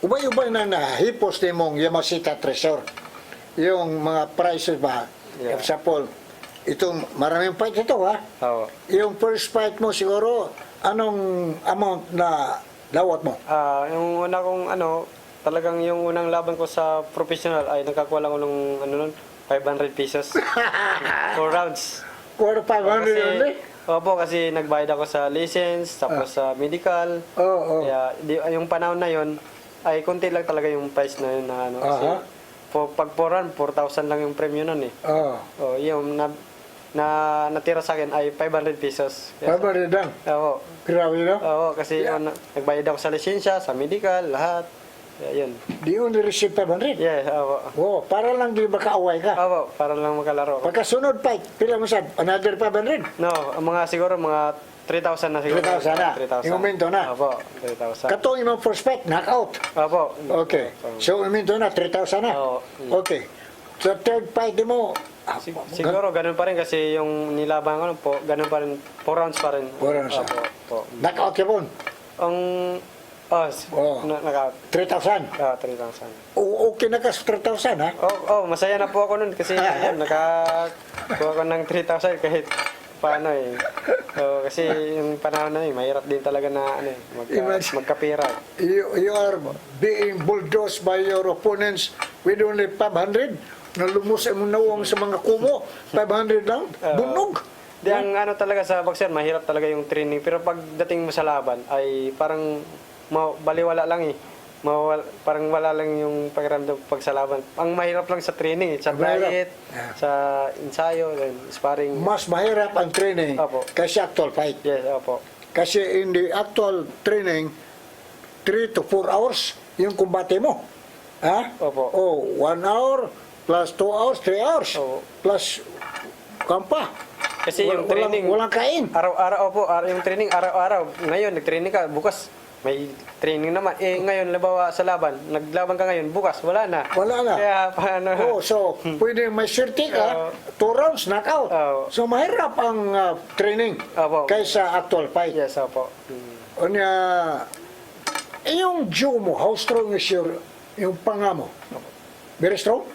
ubay-ubay na nahipos ni mong Yamashita Treasure, yung mga prices ba, Yeah. example, itong maraming fight ito ha, Oo. yung first fight mo siguro, anong amount na dawat mo? Yung una kong ano, talagang yung unang laban ko sa professional ay nakakuha lang ko ng ano nun, 500 pesos. 4 rounds. Quarter 500 only? Opo, kasi nagbayad ako sa license, tapos sa medical. Oo. Kaya yung panahon na yon ay konti lang talaga yung price na yun na ano. Kasi Aha. pag 4,000 lang yung premium nun eh. Oo. Oh, yung natira sa akin ay 500 pesos. 500 lang? Oo. Grabe no? Oo, kasi nagbayad ako sa lisensya, sa medical, lahat. Kaya yun. Di only receive 500? Yes, opo. Oh, para lang di makaaway ka. Opo, para lang makalaro. Pagkasunod fight, pila mo sad? Another 500? No, siguro mga 3,000 na siguro. 3,000 na? 3,000. Yung uminto na? Opo, 3,000. Katong imong first fight, knockout. Opo. Okay. So, uminto na, 3,000 na? Oo. Okay. So, third fight mo, Siguro ganun pa rin kasi yung nilaban ko po, ganun pa rin, 4 rounds pa rin. 4 rounds. Opo. knockout ka po? Ang, naka, 3,000? 3,000. Okay na ka sa 3,000, ha? Masaya na po ako nun kasi yun, nakakuha ko ng 3,000 kahit paano eh. Kasi yung panahon na yun, mahirap din talaga na ano, magkapira. You are being bulldozed by your opponents with only 500? Nalumos mo nawang sa mga kumo, 500 lang? Bunog? Di ang ano talaga sa boxer, mahirap talaga yung training. Pero pagdating mo sa laban, ay parang baliwala lang eh. Parang wala lang yung pakiramdam pag sa laban. Ang mahirap lang sa training, sa diet, sa ensayo, then sparring. Mas mahirap ang training Opo. kasi actual fight. Yes, opo. Kasi in the actual training, 3 to 4 hours yung kumbate mo. Ha? Opo. 1 hour plus 2 hours, 3 hours. Opo. Plus kampa. Kasi yung training, walang kain. Araw-araw po, yung training araw-araw. Ngayon, nag-training ka, bukas may training naman. Ngayon, labawa sa laban, naglaban ka ngayon, bukas, wala na. Wala na. Kaya, paano? So, pwede may swerte ka, 2 rounds, knockout. So, mahirap ang training Opo. kaysa actual fight. Yes, opo. Unya, yung jaw mo, how strong is yung panga mo? Very strong?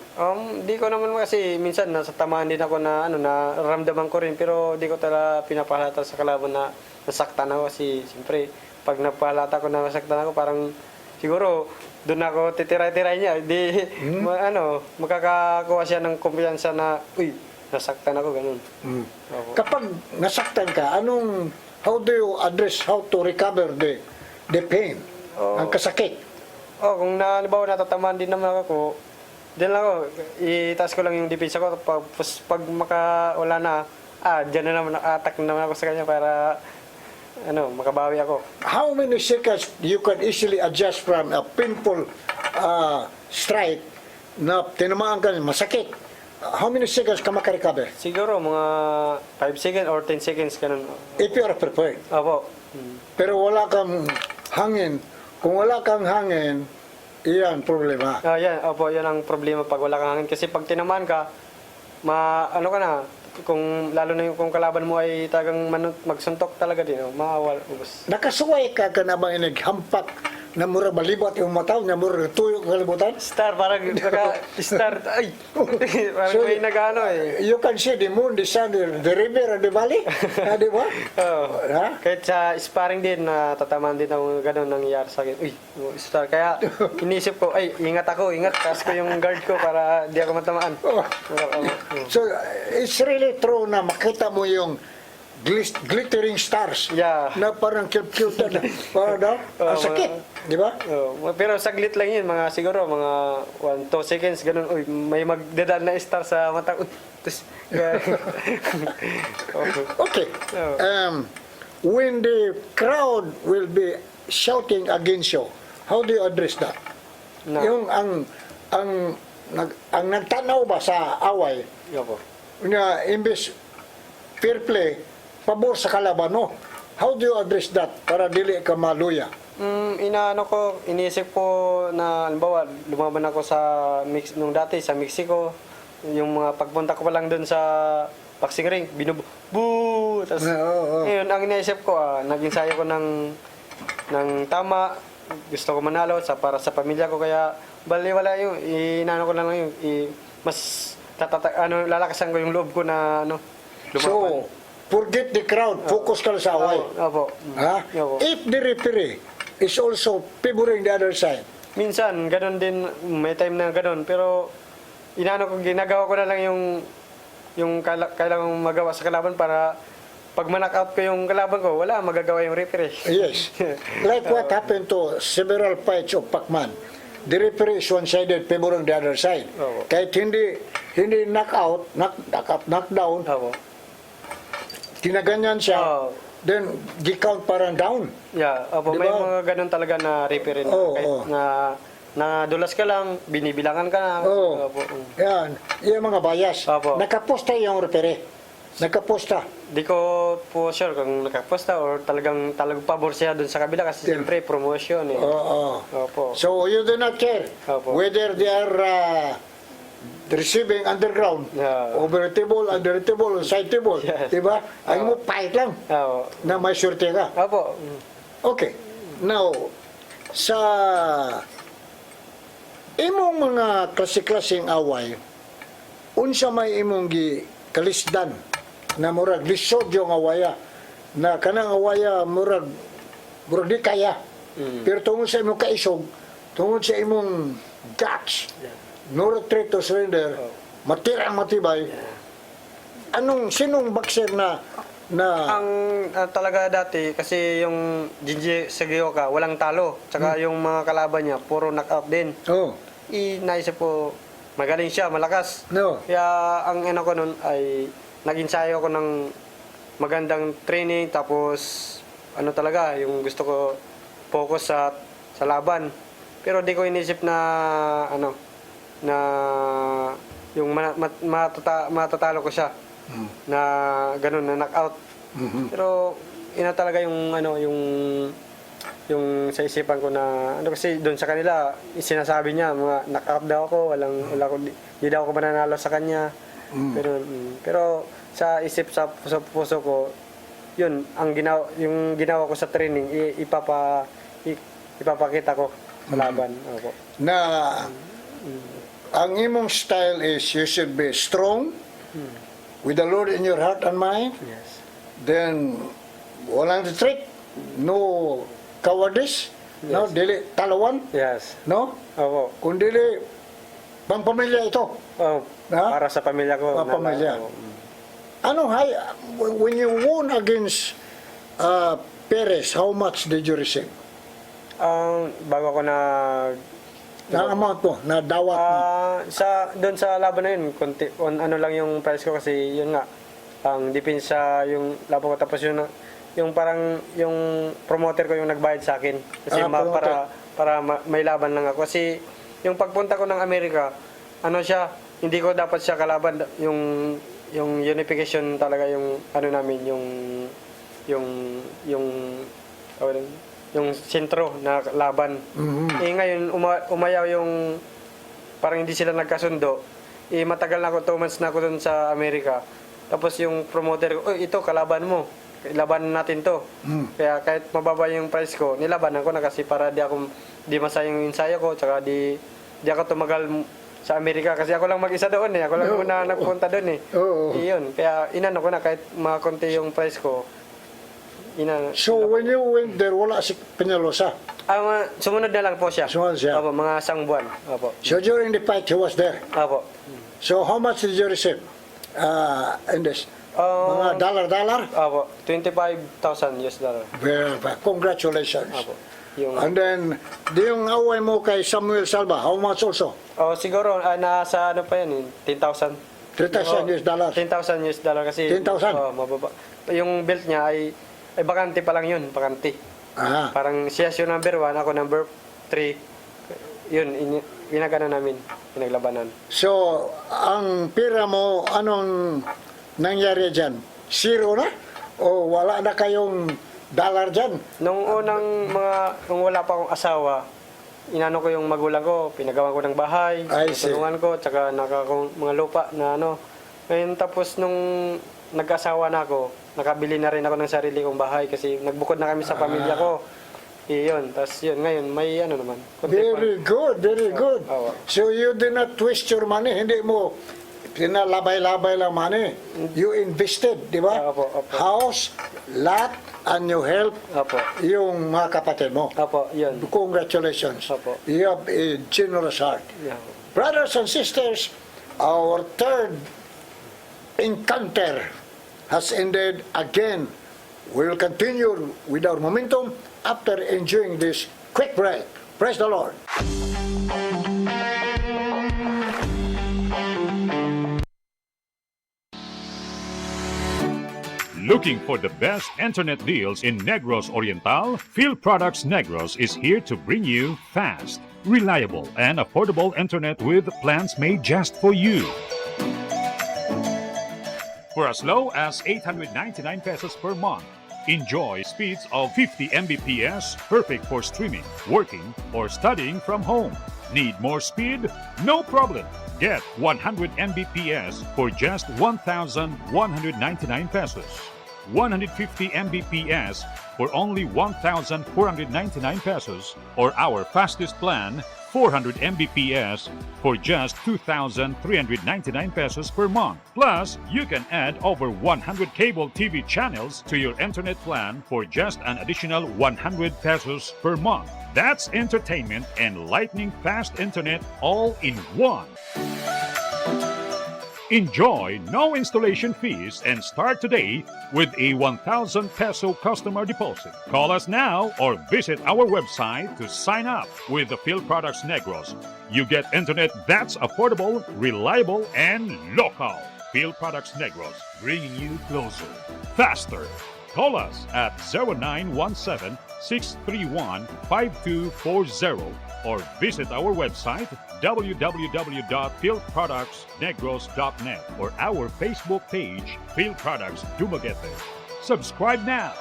Di ko naman kasi minsan nasa tamaan din ako na ramdaman ko rin pero di ko talaga pinapahalata sa kalaban na nasaktan ako kasi siyempre pag napahalata ko na nasaktan ako parang siguro doon ako titiray-tiray niya makakakuha siya ng kumpiyansa na nasaktan ako ganun. Opo. Kapag nasaktan ka, how do you address, how to recover the pain, ang kasakit? Kung halimbawa natatamaan din naman ako, diyan lang ako, itaas ko lang yung depensa ko. Pag wala na, diyan na naman, attack na naman ako sa kanya para, makabawi ako. How many seconds you can easily adjust from a painful strike na tinamaan ka, masakit? How many seconds ka makarecover? Siguro mga 5 seconds or 10 seconds, ganun. If you are prepared. Opo. Pero wala kang hangin. Kung wala kang hangin, iyan problema. Yan ang problema pag wala kang hangin. Kasi pag tinamaan ka, lalo na kung kalaban mo ay tagang magsuntok talaga din, maawal, ubos. Nakasuway ka na bang naghampak na mura balibot yung mataw, na mura tuyo kalibutan. Star, parang naka-star. Ay! Parang So, may nag-ano eh. You can see the moon, the sun, the river, and the valley. Di ba? Oo. Ha? Kahit sa sparring din, natatamaan din ako ganun nangyayari sa akin. Uy, star. Kaya inisip ko, ay, ingat ako, ingat. Taas ko yung guard ko para di ako matamaan. Oh. So, it's really true na makita mo yung glittering stars Yeah. na parang cute na. Parang daw, ang sakit. Di ba? Pero saglit lang yun, mga siguro, mga 1-2 seconds, ganun. Uy, may magdadaan na star sa mata. Uy, tapos, Okay. When the crowd will be shouting against you, how do you address that? No. Yung ang nagtanaw ba sa away Opo. na imbes fair play, pabor sa kalaban mo, how do you address that para dili ka maluya? Inaano ko, inisip ko na, halimbawa, lumaban ako sa nung dati sa Mexico, yung mga pagpunta ko pa lang doon sa boxing ring, boo! Tapos, ngayon, ang iniisip ko, nag-ensayo ko ng tama, gusto ko manalo para sa pamilya ko, kaya baliwala yung, inaano ko lang yung, mas lalakasan ko yung loob ko na, lumaban. So, forget the crowd, focus ka sa away. Opo. Ha? Opo. If the referee is also favoring the other side, Minsan, ganun din, may time na ganun, pero ginagawa ko na lang yung kailangang magawa sa kalaban para pag ma-knockout ko yung kalaban ko, wala magagawa yung referee. yes. Like what happened to several fights of Pacman. The referee is one-sided favoring the other side. Opo. Kahit hindi knockdown, Opo. tinaganyan siya, Oo. then di-count parang down. Yeah, opo, Di may ba? mga ganun talaga na referee Oo, kahit oo. na dulas ka lang, binibilangan ka na. Oh, Opo. yan. Yung mga bias. Opo. Nakaposta yung referee. Nakaposta. Di ko po sure kung nakaposta or talagang pabor siya dun sa kabila kasi siyempre promotion eh. Oo. Opo. So you do not care Opo. whether they are receiving underground, Yeah. over the table, under the table, side table. Yes. Diba? Ang mo fight lang Opo. na may surte ka. Opo. Okay. Now, sa imong mga klase-klaseng away, unsa may imong kalisdan na murag lisod yung awaya, na kanang awaya murag di kaya. Pero tungod sa imong kaisog, tungod sa imong guts, no retreat to surrender, matirang matibay, sinong boxer na Ang talaga dati kasi yung Jinji Sagioka walang talo, tsaka yung mga kalaban niya puro knockout din. oh, Naisip ko magaling siya, malakas. no. Kaya ang ko nun ay nag-ensayo ako ng magandang training, tapos talaga yung gusto ko focus sa laban. Pero di ko inisip na na yung matatalo ko siya. Na ganun na knockout. Pero talaga yung yung sa isipan ko na kasi doon sa kanila sinasabi niya mga knockout daw ako, di daw ako mananalo sa kanya. Pero sa isip sa puso ko yun yung ginawa ko sa training ipapakita ko sa laban. Opo. Na ang imong style is you should be strong with the Lord in your heart and mind. Yes. Then walang retreat, no cowardice, no dili talawan, Yes. no? Opo. Kung dili pamilya ito. Oh, Ha? para sa pamilya ko. Pamilya. When you won against Perez, how much did you receive? Bago ako Na amount mo, na dawat mo. doon sa laban na yun, lang yung price ko kasi yun nga, ang depensa yung laban ko, tapos yung parang yung promoter ko yung nagbayad sa akin kasi para may laban lang ako kasi yung pagpunta ko ng Amerika, hindi ko dapat siya kalaban, yung unification talaga yung namin, yung sentro na laban. Ngayon umayaw yung parang hindi sila nagkasundo. Matagal na ako, 2 months na ako doon sa Amerika. Tapos yung promoter ko, ito kalaban mo. laban natin to. Kaya kahit mababa yung price ko, nilabanan ko na kasi para di masayang yung ensayo ko, tsaka di ako tumagal sa Amerika kasi ako lang mag-isa doon eh. Ako lang muna nagpunta doon eh. Oo. Iyon, kaya inano ko na kahit makonti yung price ko. So when you went there, wala si Peñalosa. Sumunod na lang po siya. Sumunod siya. Opo, mga isang buwan. Opo. So during the fight, he was there. Opo. So how much did you receive in this? Mga dollar? Opo, $25,000 US. Well, congratulations. Opo. Yung, And then, yung away mo kay Samuel Salva, how much also? siguro, nasa ano pa yan, 10,000. $3,000 US dollars. $10,000 US kasi 10,000? mababa. Yung belt niya ay bakante pa lang yun, bakante. Aha. Parang siya yung number 1, ako number 3. Yun, ginagano namin, pinaglabanan. So, ang pira mo, anong nangyari dyan? Zero na? O wala na kayong dollar dyan? Nung wala pa akong asawa, inano ko yung magulang ko, pinagawa ko ng bahay, I see. tulungan ko, tsaka mga lupa na ano. Ngayon tapos nung nag-asawa na ako, nakabili na rin ako ng sarili kong bahay kasi nagbukod na kami sa pamilya ko. Iyon, tapos yun, ngayon may ano naman. Very good, very good. Oo. So you did not twist your money, hindi mo pinalabay-labay lang money. You invested, di ba? Opo, opo. House, lot, and you help Opo. yung mga kapatid mo. Opo, yun. Congratulations. Opo. You have a generous heart. Yeah. Brothers and sisters, our third encounter has ended again. We will continue with our momentum after enjoying this quick break. Praise the Lord. Looking for the best internet deals in Negros Oriental? Field Products Negros is here to bring you fast, reliable, and affordable internet with plans made just for you. For as low as 899 pesos per month, enjoy speeds of 50 Mbps, perfect for streaming, working, or studying from home. Need more speed? No problem. Get 100 Mbps for just 1,199 pesos. 150 Mbps for only 1,499 pesos, or our fastest plan, 400 Mbps for just 2,399 pesos per month. Plus, you can add over 100 cable TV channels to your internet plan for just an additional 100 pesos per month. That's entertainment and lightning fast internet all in one. Enjoy no installation fees and start today with a 1,000 peso customer deposit. Call us now or visit our website to sign up with the Field Products Negros. You get internet that's affordable, reliable, and local. Field Products Negros, bringing you closer, faster. Call us at 0917-631-5240 or visit our website www.fieldproductsnegros.net or our Facebook page, Field Products Dumaguete. Subscribe now.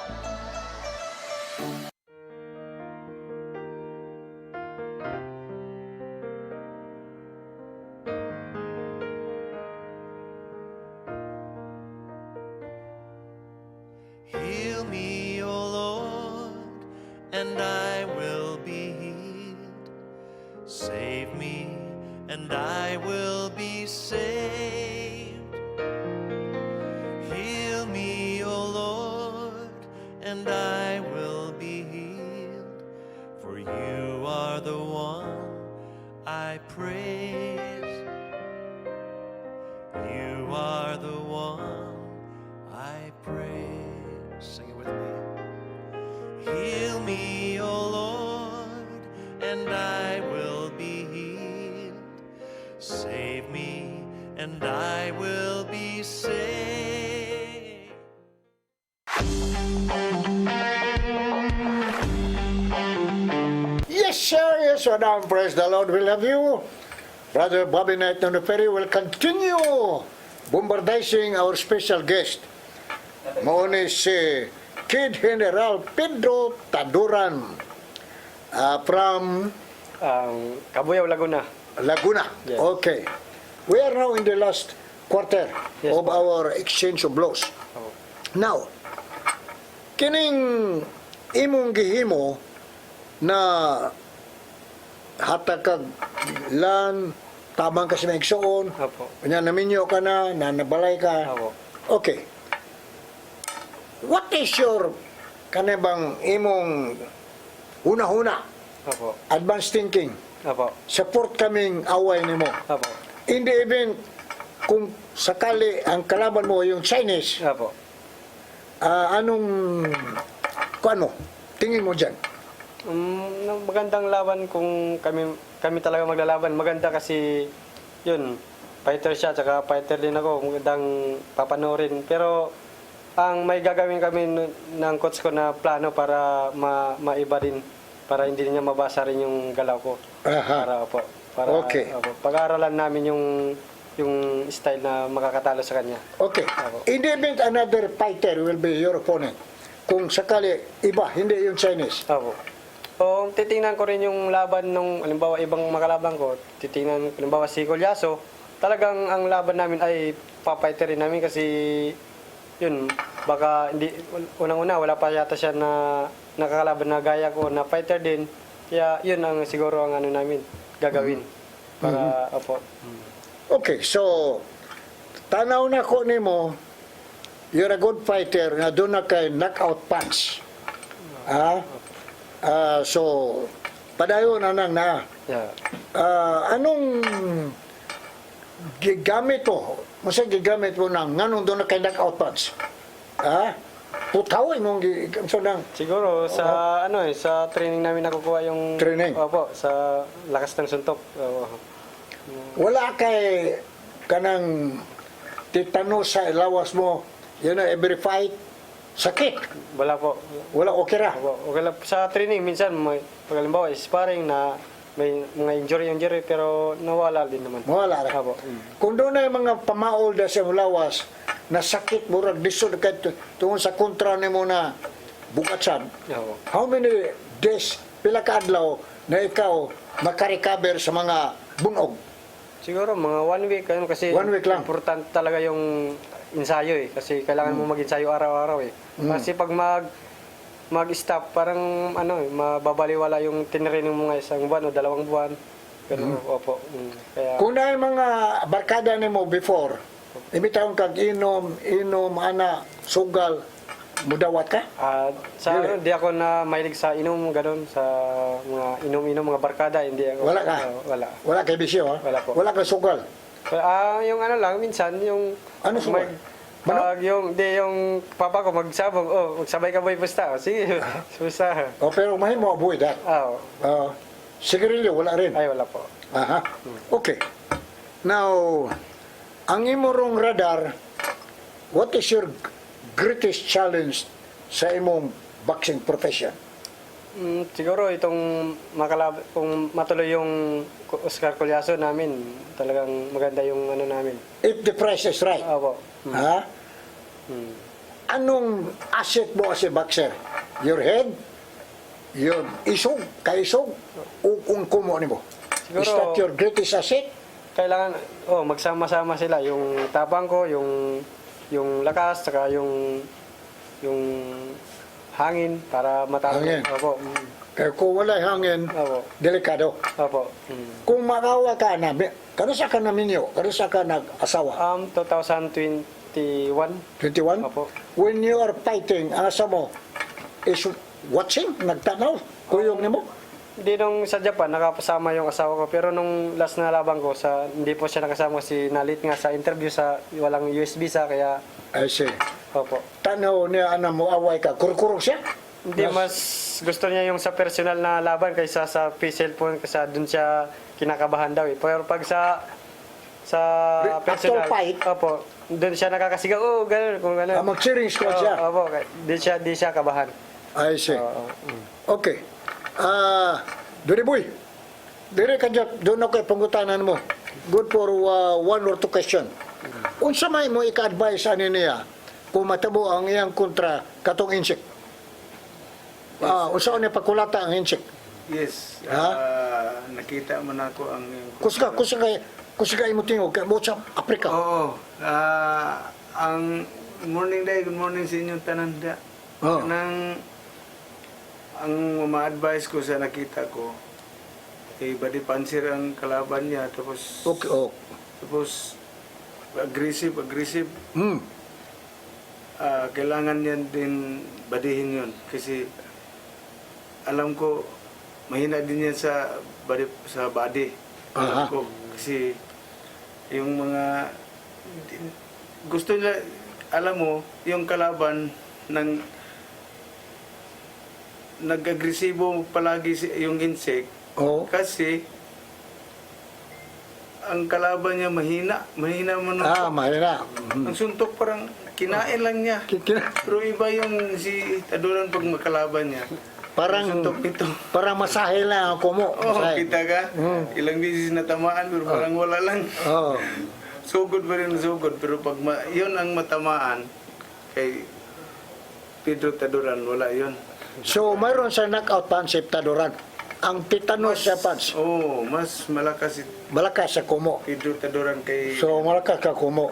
Heal me, O Lord, and I will be healed. Save me, and I will be saved. Heal me, O Lord, and I will be healed. For you are the one I praise. You are the one I praise. Sing it with me. Heal me, O Lord, and I will be healed. Save me, and I will be saved. Yes, sir. Yes, madam. Praise the Lord. We love you. Brother Bobby Knight on the ferry will continue bombardizing our special guest. Muna si Kid General Pedro Taduran from Cabuyao, Laguna. Laguna. Yes. Okay. We are now in the last quarter Yes, of po. our exchange of blows. Oh. Now, kining imong gihimo na hatag kag lan tamang kasi maigsoon. Opo. Kanya naminyo ka na nabalay ka. Opo. Okay. What is your kanibang imong una-una Opo. advanced thinking? Opo. Support kaming away nimo. Opo. In the event kung sakali ang kalaban mo yung Chinese, Opo. anong ano tingin mo dyan? Magandang laban kung kami talaga maglalaban. Maganda kasi yun, fighter siya, tsaka fighter din ako. Magandang papanoorin. Pero ang may gagawin kami ng coach ko na plano para maiba din. Para hindi niya mabasa rin yung galaw ko. Aha. Para Okay. pag-aaralan namin yung style na makakatalo sa kanya. Okay. In the event another fighter will be your opponent, kung sakali iba, hindi yung Chinese. Opo. O titingnan ko rin yung laban nung halimbawa ibang makalaban ko. Titingnan halimbawa si Colyaso, talagang ang laban namin ay papaiterin namin kasi yun, baka hindi unang-una wala pa yata siya na nakakalaban na gaya ko na fighter din. Kaya yun ang siguro ang ano namin gagawin para opo. Okay, so tanaw na ko nimo, you're a good fighter na doon na kay knockout punch. So padayon na nang na. Yeah. Anong gigamit mo? Masa gigamit mo nang nganong doon na kay knockout punch? Putaw imong so nang Siguro sa sa training namin nakukuha yung Training? Opo, sa lakas ng suntok. wala kay kanang titanos sa ilawas mo, yun na every fight, sakit. Wala po. Wala okay ra. Opo, okay lang. Sa training minsan may pag halimbawa sparring na may mga injury pero nawala din naman. Wala ra. Opo. Kung doon na mga pamaol da sa lawas, na sakit murag disod kahit tungod sa kontra nimo na bukatsan. Opo. How many days, pila ka adlaw na ikaw makarecover sa mga bunog? Siguro mga 1 week kasi 1 week lang. important talaga yung ensayo kasi kailangan mo mag-ensayo araw-araw Kasi pag mag-stop parang mababaliwala yung tinraining mo nga isang buwan o 2 buwan. Ganun opo. Kaya Kung na yung mga barkada nimo before, imitahon kag inom, ana, sugal, mudawat ka? sa hindi ako na mahilig sa inom ganun sa mga inom-inom mga barkada hindi ako. Wala ka? Wala. Wala kay bisyo, ha? Wala po. Wala ka sugal? Yung lang minsan yung Ano sugal? Pag yung papa ko magsabong, magsabay ka boy pusta. Sige, pusta. Pero mahimo avoid that. Sigarilyo, wala rin. Ay, wala po. Aha. Okay. Now, ang imong radar, what is your greatest challenge sa imong boxing profession? Siguro itong kung matuloy yung Oscar Colyaso namin, talagang maganda yung namin. If the price is right. Opo. Ha? Anong asset mo as a boxer? Your head? Your isog? Kaisog? O kung kumo nimo? Is that your greatest asset? Kailangan magsama-sama sila yung tapang ko, yung lakas, saka yung hangin para matalo. Hangin. Opo. Kaya kung wala hangin, Opo. delikado. Opo. Kung makawa ka na, kanusa ka naminyo? Kanusa ka nag-asawa? 2021. 21? Opo. When you are fighting, ang asa mo is watching, nagtanaw, kuyog ni mo? Hindi nung sa Japan, nakapasama yung asawa ko. Pero nung last na laban ko, hindi po siya nakasama si Nalit nga sa interview walang US visa, kaya... I see. Opo. Tanaw niya, mo away ka, kurkurong siya? Hindi, mas gusto niya yung sa personal na laban kaysa sa cellphone kasi dun siya kinakabahan daw Pero pag sa personal... After fight? Opo. Dun siya nakakasigaw, gano'n, kung gano'n. Mag-cheering squad siya? Opo, di siya kabahan. I see. Okay. Dori boy, dire ka dyan, doon ako pangutanan mo. Good for 1 or 2 question. Unsa may mo ika-advise ani niya kung matabo ang iyang kontra katong insik? Unsa ni pakulata ang insik? Yes. Nakita man ako ang Kusa ka imo tingog mo sa Afrika. Oo. Ang good morning sa inyong tanan da. Oh. Ang ma-advise ko sa nakita ko, body puncher ang kalaban niya, tapos Okay, oh. tapos aggressive. Hmm. Kailangan niya din badihin yun kasi alam ko mahina din yan sa body. Alam Aha. ko kasi yung mga gusto nila, alam mo, yung kalaban ng nag-agresibo palagi yung insect Oh. kasi ang kalaban niya mahina man Mahina. ang suntok parang kinain lang niya. Pero iba yung si Taduran pag makalaban niya. Parang Suntok nito. parang masahe lang ang kumo. Oh, kita ka? Ilang bisis na tamaan pero parang wala lang. Oh. Sugod pa rin sugod. Pero pag yun ang matamaan kay Pedro Taduran, wala yun. So, mayroon sa knockout punch si Taduran. Ang tetanus sa punch, Oo, mas malakas si malakas sa kumo. Pedro Taduran kay... So, malakas ka kumo.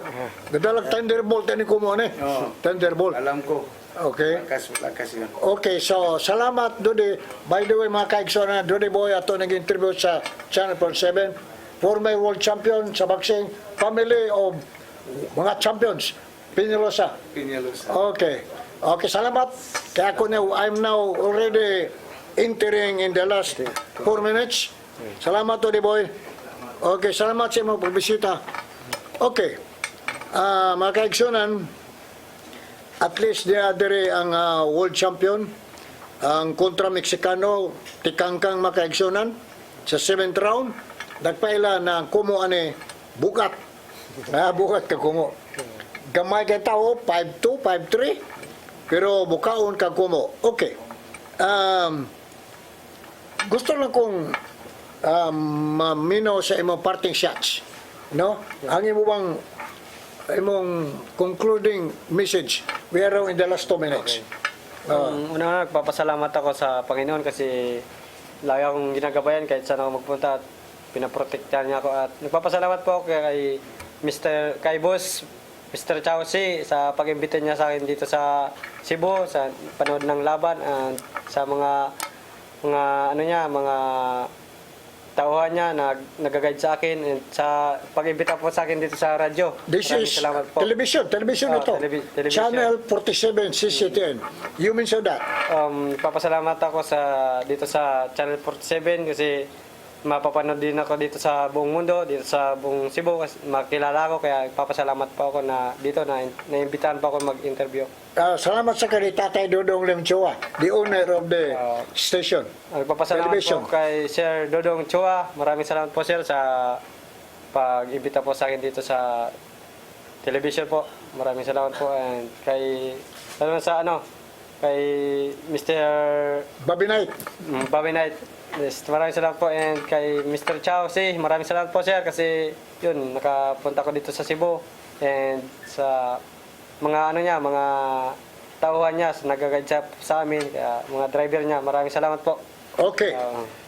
Gadalag thunderbolt ni kumo ni. Oo. Thunderbolt. Alam ko. Okay. Malakas yun. Okay, so salamat Dodi. By the way, mga kaigsonan, Dodi Boy ato nag-interview sa Channel 7, former world champion sa boxing, family of mga champions, Peñalosa. Peñalosa. Okay. Okay, salamat. Kaya ako na, I'm now already entering in the last 4 minutes. Salamat Dodi Boy. Okay, salamat sa mga pagbisita. Okay. Mga kaigsonan, at least the other ang world champion, ang kontra Mexicano, tikangkang makaigsonan sa 7th round. Nagpaila na kumo ani bukat. Bukat ka kumo. Gamay ka tao, 5'2", 5'3", pero bukaon ka kumo. Okay. Gusto lang kong maminaw sa imong parting shots. No? Ang imo bang imong concluding message? We are in the last 2 minutes. Una nagpapasalamat ako sa Panginoon kasi lagi akong ginagabayan kahit saan ako magpunta at pinaprotektahan niya ako. At nagpapasalamat po ako kay Boss Mr. Chausi sa pag-imbita niya sa akin dito sa Cebu sa panood ng laban at sa mga tauhan niya na nag-guide sa akin and sa pag-imbita po sa akin dito sa radyo. This is Salamat po. television ito. Television. Channel 47 CCTN. You mentioned that. Papasalamat ako dito sa Channel 47 kasi mapapanood din ako dito sa buong mundo, dito sa buong Cebu, kasi makilala ko kaya papasalamat po ako na dito naimbitahan pa ako mag-interview. Salamat sa kay Tatay Dodong Lemchua, the owner of the station. Papasalamat Television. po kay Sir Dodong Chua. Maraming salamat po sir sa pag-imbita po sa akin dito sa television po. Maraming salamat po and kay kay Mr. Bobby Knight. Bobby Knight. Yes, maraming salamat po and kay Mr. Chao maraming salamat po sir kasi yun nakapunta ko dito sa Cebu and sa mga mga tauhan niya nag-guide sa amin kaya mga driver niya maraming salamat po. Okay.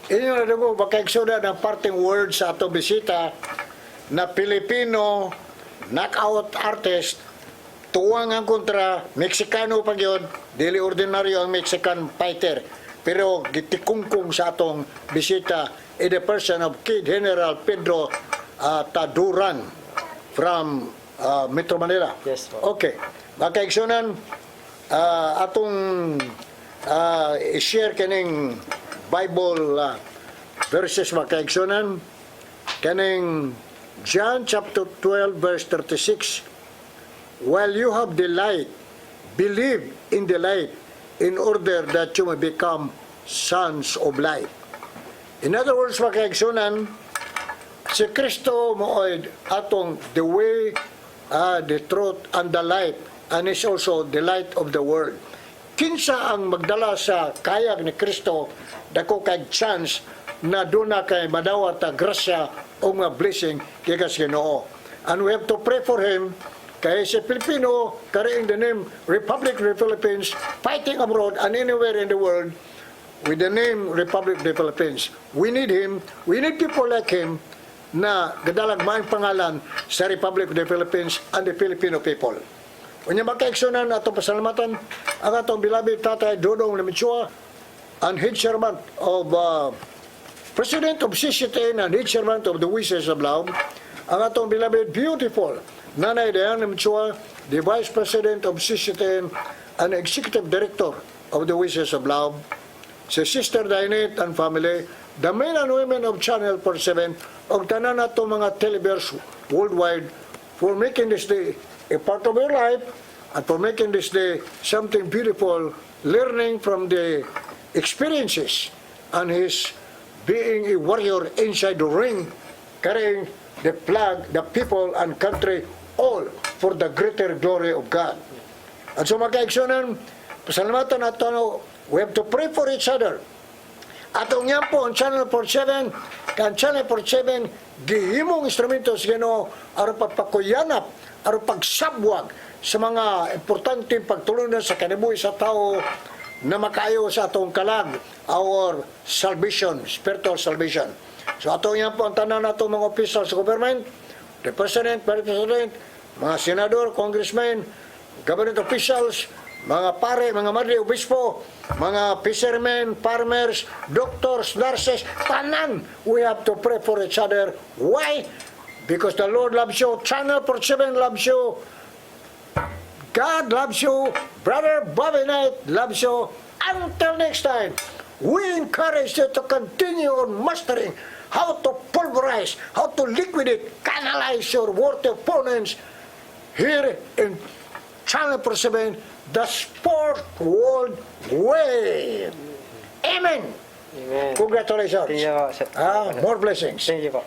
Inyo na mo makaigsunan ng parting words sa atong bisita na Pilipino knockout artist tuwang ang kontra Mexicano pa gyud, dili ordinaryo ang Mexican fighter. Pero gitikungkong sa atong bisita in the person of Kid General Pedro Taduran from Metro Manila. Yes po. Okay. Makaigsunan atong i-share kaning Bible verses makaigsunan kaning John chapter 12 verse 36. While you have the light, believe in the light in order that you may become sons of light. In other words, makaigsunan, si Kristo mooy atong the way, the truth, and the light, and is also the light of the world. Kinsa ang magdala sa kayag ni Kristo, dako kay chance na doon na kay madawat ta grasya o mga blessing kay Ginoo. And we have to pray for him. Kaya si Pilipino, carrying the name Republic of the Philippines, fighting abroad and anywhere in the world with the name Republic of the Philippines. We need him. We need people like him na gadalag maayong pangalan sa Republic of the Philippines and the Filipino people. Unya makaigsunan atong pasalamatan ang atong bilabid Tatay Dodong Lemitsua, and head chairman of President of CCTN and head chairman of the Wishes of Love, ang atong bilabid beautiful Nanay Diane Lemitsua, the Vice President of CCTN and Executive Director of the Wishes of Love, si Sister Dainette and family, the men and women of Channel 47, og tanan nato mga televiewers worldwide for making this day a part of your life and for making this day something beautiful, learning from the experiences and his being a warrior inside the ring, carrying the flag, the people and country, all for the greater glory of God. At so magkaigsunan, pasalamatan nato, we have to pray for each other. Atong yan po ang Channel 47, kan Channel 47, gihimong instrumento sa Ginoo aron pagpakuyanap, aron pagsabwag sa mga importanteng pagtulunan sa kinabuhi sa tao na makayo sa atong kalag, our salvation, spiritual salvation. So atong yan po ang tanan natong mga officials sa government, the President, Vice President, mga senador, congressmen, government officials, mga pare, mga madre, obispo, mga fishermen, farmers, doctors, nurses, tanan, we have to pray for each other. Why? Because the Lord loves you, Channel 47 loves you, God loves you, Brother Bobby Knight loves you. Until next time, we encourage you to continue on mastering how to pulverize, how to liquidate, canalize your worthy opponents here in Channel 47, the sport world way. Amen. Amen. Congratulations. Thank you po, sir. More blessings. Thank you po.